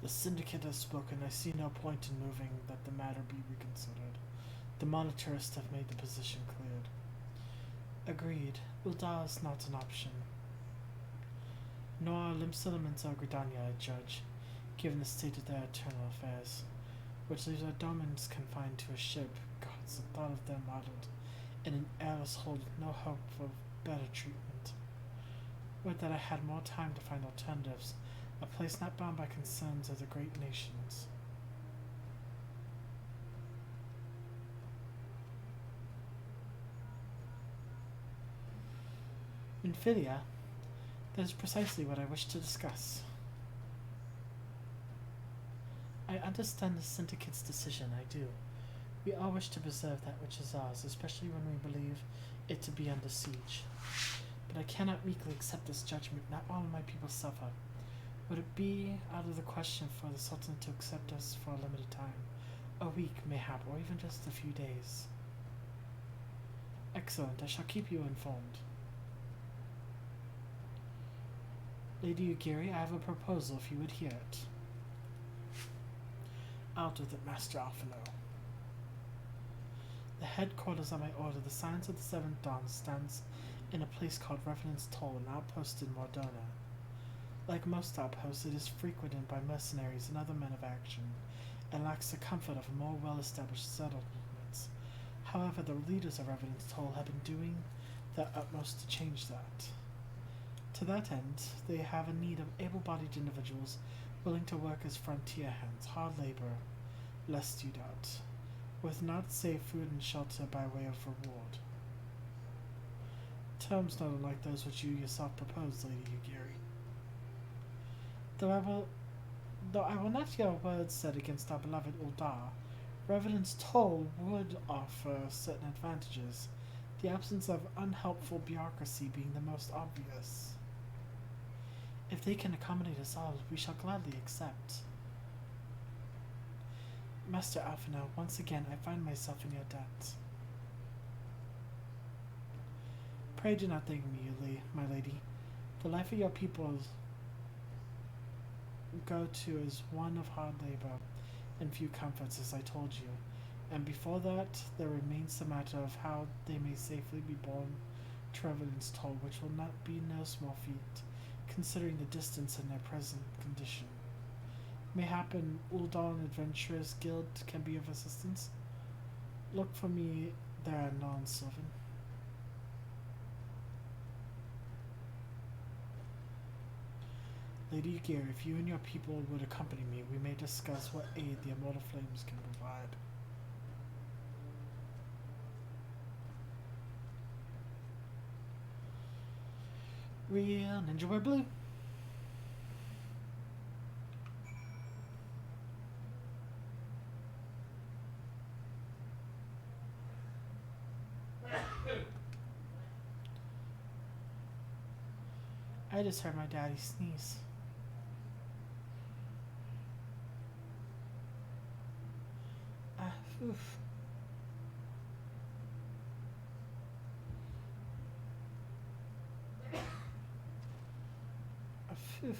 Speaker 1: The syndicate has spoken. I see no point in moving that the matter be reconsidered. The monetarists have made the position cleared. Agreed. Uldar is not an option. Nor are Limsalaments or Gridania, I judge, given the state of their internal affairs, which leaves our dominions confined to a ship. Gods, the thought of them modeled in an airless hold with no hope of better treatment. Would that I had more time to find alternatives, a place not bound by concerns of the great nations. Infidia, that is precisely what I wish to discuss. I understand the syndicate's decision, I do. We all wish to preserve that which is ours, especially when we believe it to be under siege. But I cannot meekly accept this judgment. Not all of my people suffer. Would it be out of the question for the Sultan to accept us for a limited time? A week, mayhap, or even just a few days? Excellent, I shall keep you informed. Lady Ugiri, I have a proposal if you would hear it. Out with it, Master Alphino. The headquarters of my order, the Science of the Seventh Dawn, stands in a place called Revenant's Toll, an outpost in Mordona. Like most outposts, it is frequented by mercenaries and other men of action, and lacks the comfort of more well-established settlements. However, the leaders of Revenant's Toll have been doing their utmost to change that. To that end, they have a need of able-bodied individuals willing to work as frontier hands, hard labor, lest you doubt, with not safe food and shelter by way of reward. Terms not unlike those which you yourself proposed, Lady Ugiri. Though I will not hear a word said against our beloved Uldar, Revenant's Toll would offer certain advantages, the absence of unhelpful bureaucracy being the most obvious. If they can accommodate us all, we shall gladly accept. Master Alphino, once again I find myself in your debt. Pray do not thank me, my lady. The life of your people go to is one of hard labor and few comforts, as I told you, and before that there remains the matter of how they may safely be borne to Revenant's Toll, which will not be no small feat, considering the distance and their present condition. Mayhap an Uldon Adventurers Guild can be of assistance. Look for me there, non-Sylvan. Lady Gear, if you and your people would accompany me, we may discuss what aid the Immortal Flames can provide. Real Ninja Wear Blue. I just heard my daddy sneeze. Oof. Oof.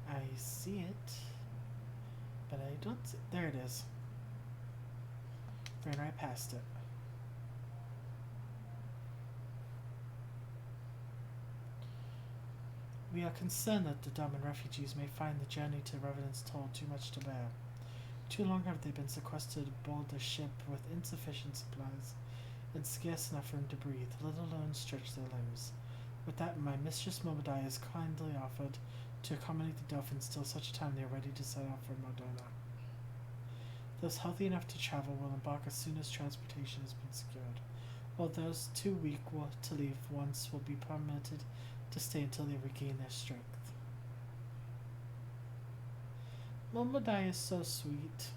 Speaker 1: I see it, but I don't see it. There it is. Ran right past it. We are concerned that the Daman refugees may find the journey to Revenant's Toll too much to bear. Too long have they been sequestered aboard the ship with insufficient supplies and scarce enough room to breathe, let alone stretch their limbs. With that in mind, Mistress Momodai has kindly offered to accommodate the Dolphins till such time they are ready to set off for Modona. Those healthy enough to travel will embark as soon as transportation has been secured, while those too weak to leave once will be permitted to stay until they regain their strength. Momodai is so sweet.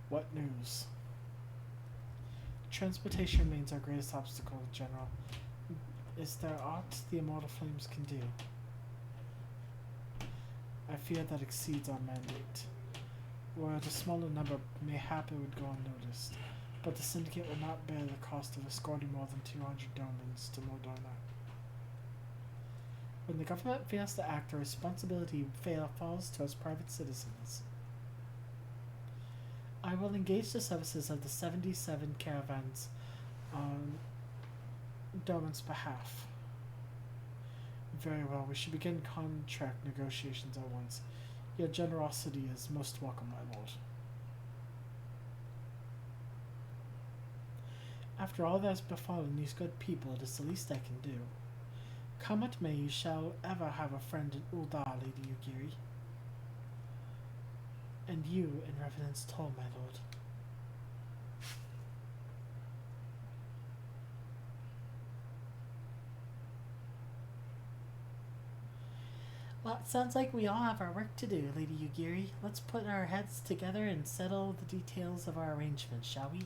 Speaker 1: What news? Transportation remains our greatest obstacle, General. Is there aught the Immortal Flames can do? I fear that exceeds our mandate. Were it a smaller number, mayhap it would go unnoticed. but the Syndicate will not bear the cost of escorting more than 200 domans to Modona. When the government fails to act, the responsibility falls to us private citizens. I will engage the services of the 77 caravans on Doman's behalf. Very well, we should begin contract negotiations at once. Your generosity is most welcome, my lord. After all that has befallen these good people, it is the least I can do. Come what may, you shall ever have a friend in Ul'dah, Lady Yugiri. And you, in reverence toll, my lord. Well, it sounds like we all have our work to do, Lady Yugiri. Let's put our heads together and settle the details of our arrangements, shall we?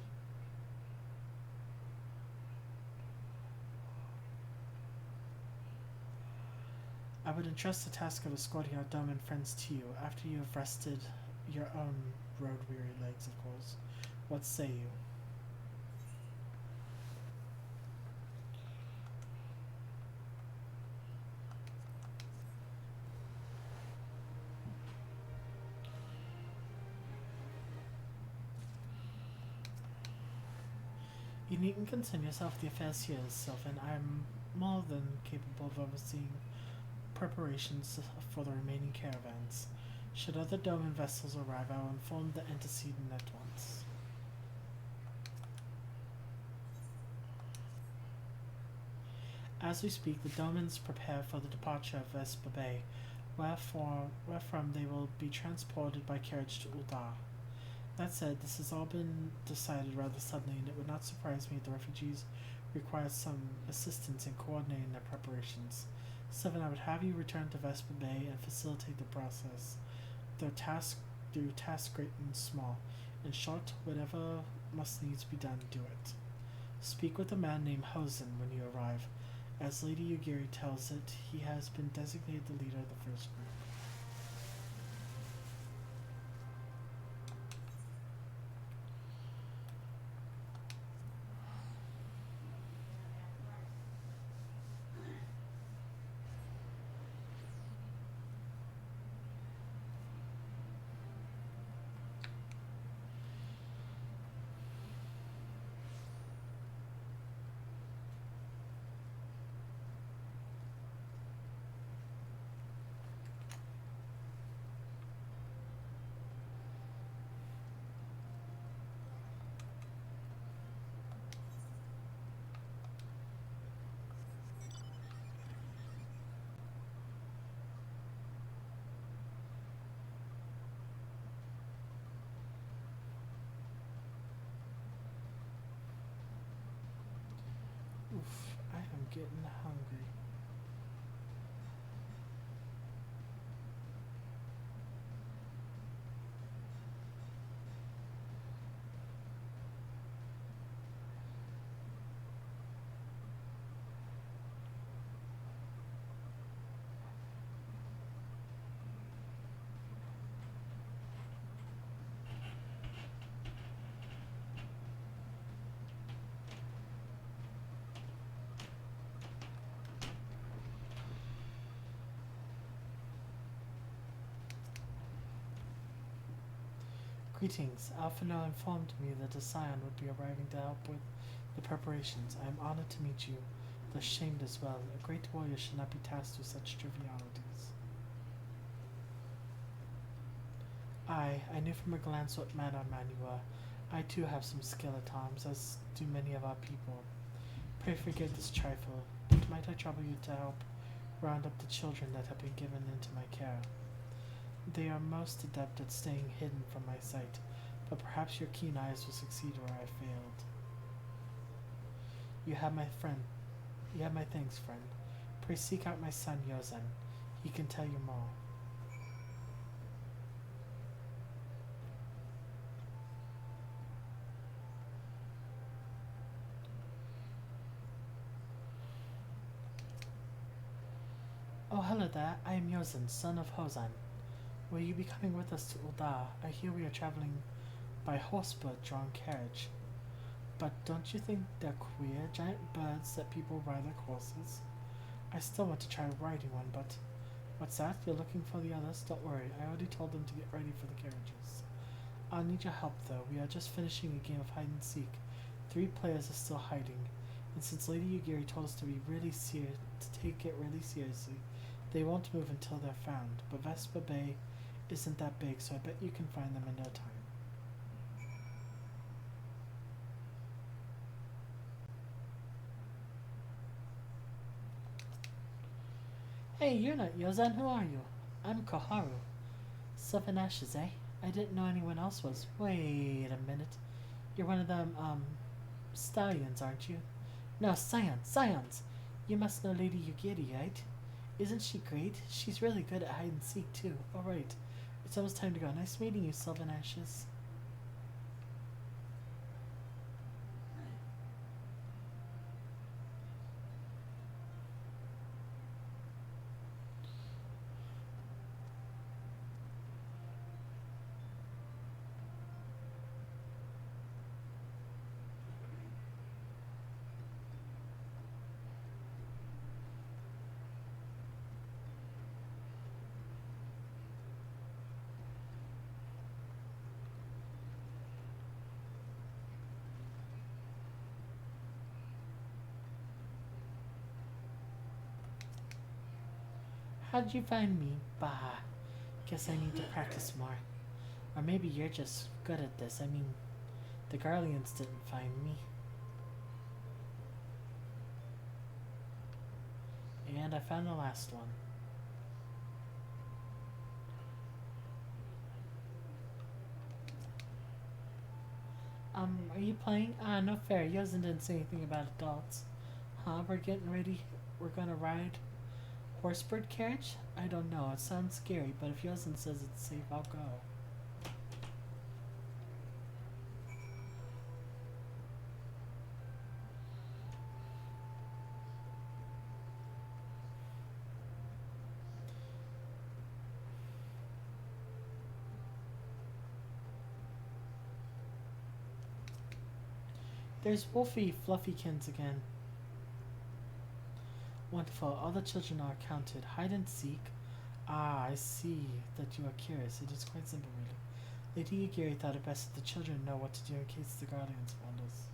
Speaker 1: I would entrust the task of escorting our Doman friends to you, after you have rested your own road-weary legs, of course. What say you? You needn't concern yourself with the affairs here, Sylvan. I am more than capable of overseeing preparations for the remaining caravans. Should other Doman vessels arrive, I will inform the antecedent at once. As we speak, the Domans prepare for the departure of Vespa Bay, wherefrom they will be transported by carriage to Ul'dah. That said, this has all been decided rather suddenly, and it would not surprise me if the refugees require some assistance in coordinating their preparations. Seven, I would have you return to Vespa Bay and facilitate the process. Though tasks great and small. In short, whatever must needs be done, do it. Speak with a man named Hosen when you arrive. As Lady Yugiri tells it, he has been designated the leader of the first group. Oof, I am getting hungry. Greetings. Alphino informed me that a scion would be arriving to help with the preparations. I am honored to meet you, though shamed as well. A great warrior should not be tasked with such trivialities. I knew from a glance what manner of man you were. I too have some skill at times, as do many of our people. Pray forgive this trifle, but might I trouble you to help round up the children that have been given into my care? They are most adept at staying hidden from my sight, but perhaps your keen eyes will succeed where I failed. You have my thanks, friend. Pray seek out my son Yozen. He can tell you more. Oh, hello there. I am Yozen, son of Hozan. Will you be coming with us to Ul'dah? I hear we are traveling by horseboat drawn carriage. But don't you think they're queer, giant birds that people ride like horses? I still want to try riding one, but... What's that? You're looking for the others? Don't worry, I already told them to get ready for the carriages. I'll need your help, though. We are just finishing a game of hide-and-seek. 3 players are still hiding, and since Lady Yugiri told us to take it really seriously, they won't move until they're found. But Vespa Bay isn't that big, so I bet you can find them in no time. Hey, you're not Yozan, who are you? I'm Koharu. 7 Ashes, eh? I didn't know anyone else was. Wait a minute. You're one of them, stallions, aren't you? No, scions! You must know Lady Yugiri, right? Isn't she great? She's really good at hide and seek, too. Alright. It's almost time to go. Nice meeting you, 7 Ashes. How'd you find me? Bah. Guess I need to practice more. Or maybe you're just good at this. I mean, the Guardians didn't find me. And I found the last one. Are you playing? No fair. Yosin didn't say anything about adults. Huh? We're getting ready. We're gonna ride horsebird carriage? I don't know. It sounds scary, but if Yosin says it's safe, I'll go. There's Wolfie Fluffykins again. Wonderful. All the children are counted. Hide and seek. Ah, I see that you are curious. It is quite simple, really. Lady Yugiri thought it best that the children know what to do in case the Guardians found us.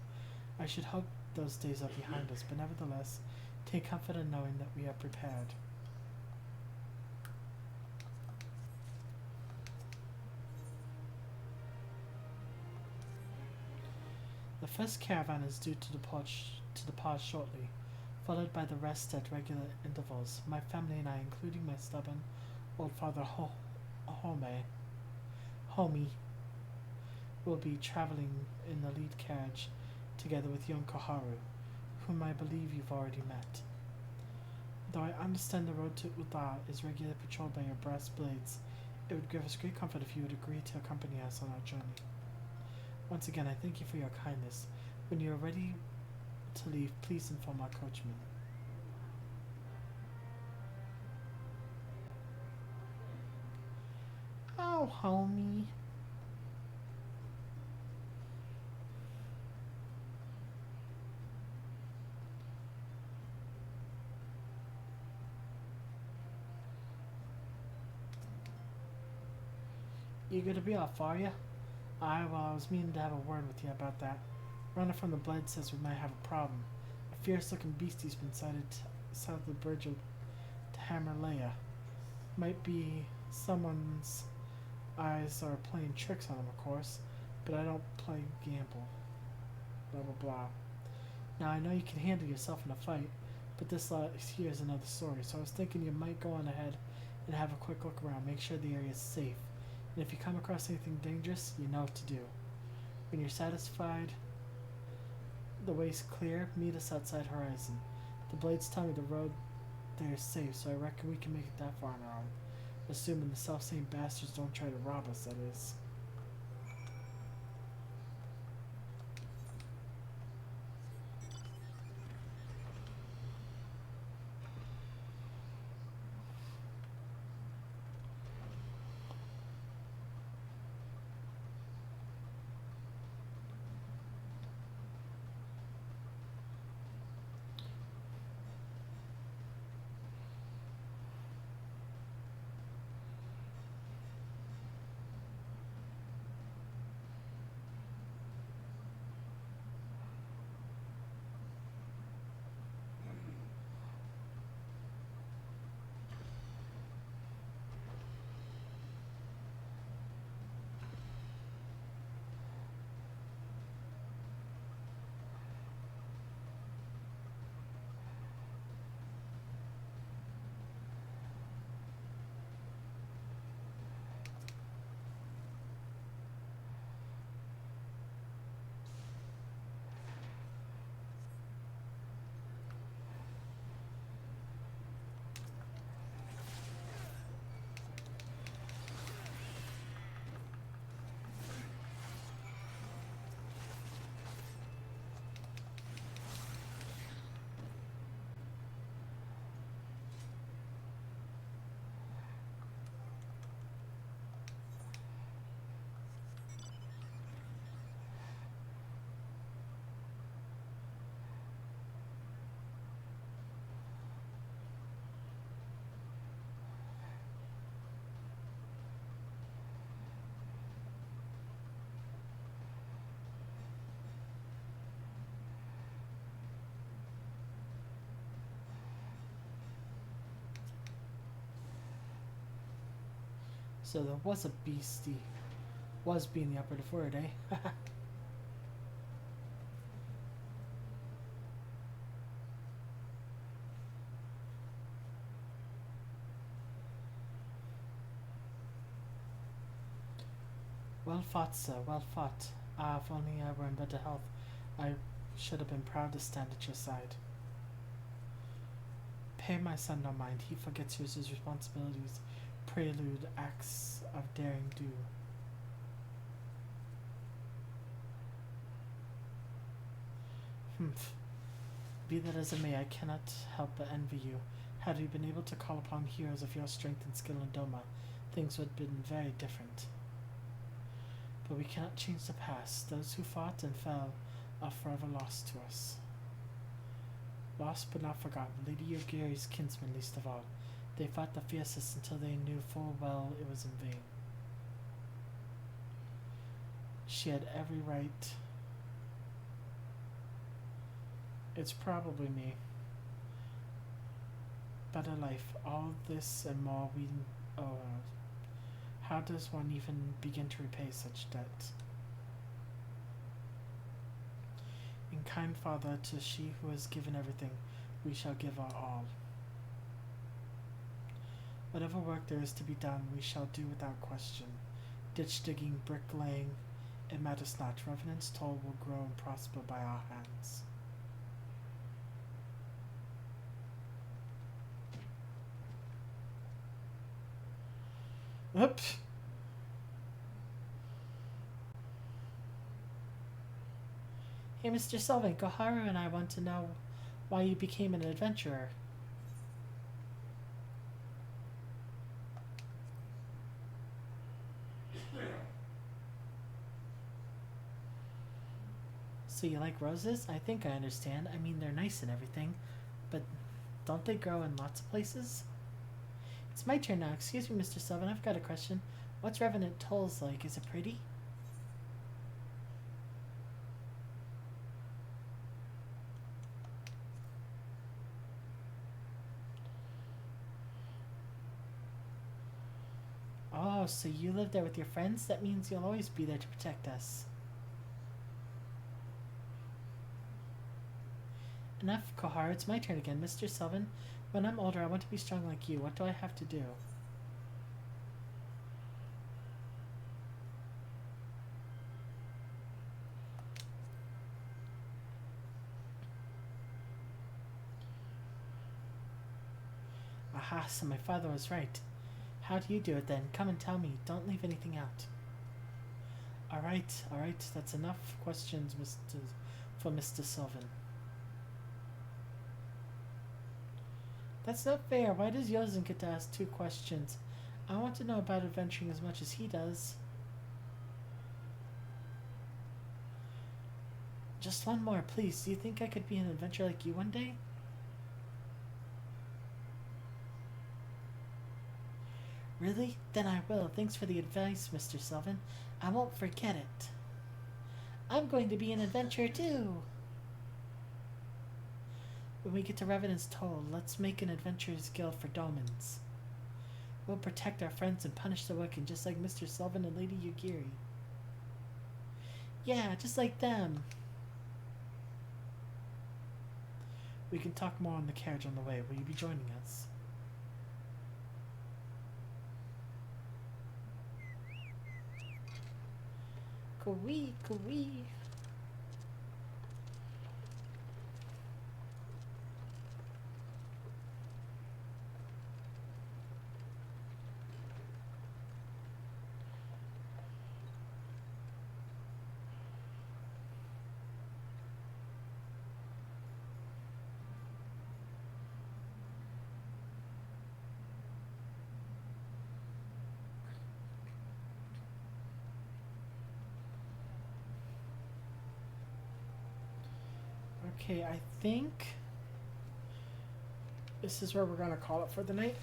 Speaker 1: I should hope those days are behind us, but nevertheless, take comfort in knowing that we are prepared. The first caravan is due to depart shortly, followed by the rest at regular intervals. My family and I, including my stubborn old father Homie, will be traveling in the lead carriage together with young Koharu, whom I believe you've already met. Though I understand the road to Uta is regularly patrolled by your brass blades, it would give us great comfort if you would agree to accompany us on our journey. Once again, I thank you for your kindness. When you are ready to leave, please inform our coachman. Oh, homie. You gonna be off, are you? I was meaning to have a word with you about that. Runner from the Blade says we might have a problem. A fierce-looking beastie's been sighted south of the bridge of Tamerlea. Might be someone's eyes are playing tricks on him, of course, but I don't play gamble. Blah blah blah. Now I know you can handle yourself in a fight, but this here is another story. So I was thinking you might go on ahead and have a quick look around, make sure the area is safe. And if you come across anything dangerous, you know what to do. When you're satisfied the way's clear, meet us outside Horizon. The Blades tell me the road there is safe, so I reckon we can make it that far on our own. Assuming the self-same bastards don't try to rob us, that is. So there was a beastie. Was being the operative word, eh? Well fought, sir, well fought. Ah, if only I were in better health, I should have been proud to stand at your side. Pay my son no mind, he forgets his responsibilities. Prelude acts of daring do. Humph. Be that as it may, I cannot help but envy you. Had we been able to call upon heroes of your strength and skill in Doma, things would have been very different. But we cannot change the past. Those who fought and fell are forever lost to us. Lost but not forgotten, Lady Yogiri's kinsmen least of all. They fought the fiercest until they knew full well it was in vain. She had every right. It's probably me. Better life, all this and more we owe. How does one even begin to repay such debt? In kind father, to she who has given everything, we shall give our all. Whatever work there is to be done, we shall do without question. Ditch digging, bricklaying, it matters not. Revenant's toll will grow and prosper by our hands. Oops. Hey, Mr. Sylvan, Koharu and I want to know why you became an adventurer. So you like roses? I think I understand. I mean, they're nice and everything, but don't they grow in lots of places? It's my turn now. Excuse me, Mr. Sylvan, I've got a question. What's Revenant Tolls like? Is it pretty? Oh, so you live there with your friends? That means you'll always be there to protect us. Enough, Koharu. It's my turn again. Mr. Sylvan, when I'm older, I want to be strong like you. What do I have to do? Aha, so my father was right. How do you do it then? Come and tell me. Don't leave anything out. Alright, that's enough questions, for Mr. Sylvan. That's not fair. Why does Yozen get to ask 2 questions? I want to know about adventuring as much as he does. Just one more, please. Do you think I could be an adventurer like you one day? Really? Then I will. Thanks for the advice, Mr. Sylvan. I won't forget it. I'm going to be an adventurer too. When we get to Revenant's Toll, let's make an adventurer's guild for Domans. We'll protect our friends and punish the wicked, just like Mr. Sylvan and Lady Yugiri. Yeah, just like them. We can talk more on the carriage on the way. Will you be joining us? Kawee, kawee. Okay, I think this is where we're gonna call it for the night.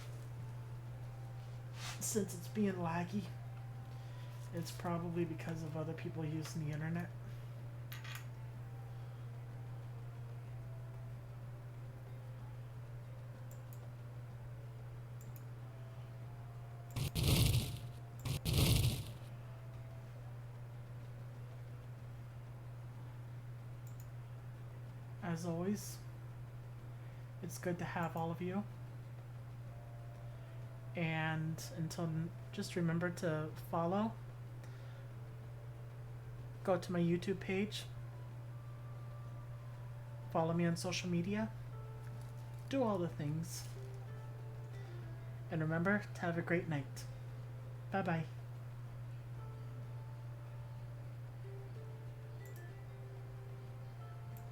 Speaker 1: Since it's being laggy, it's probably because of other people using the internet. as always, it's good to have all of you. And just remember to follow. Go to my YouTube page. Follow me on social media. Do all the things. And remember to have a great night. Bye bye.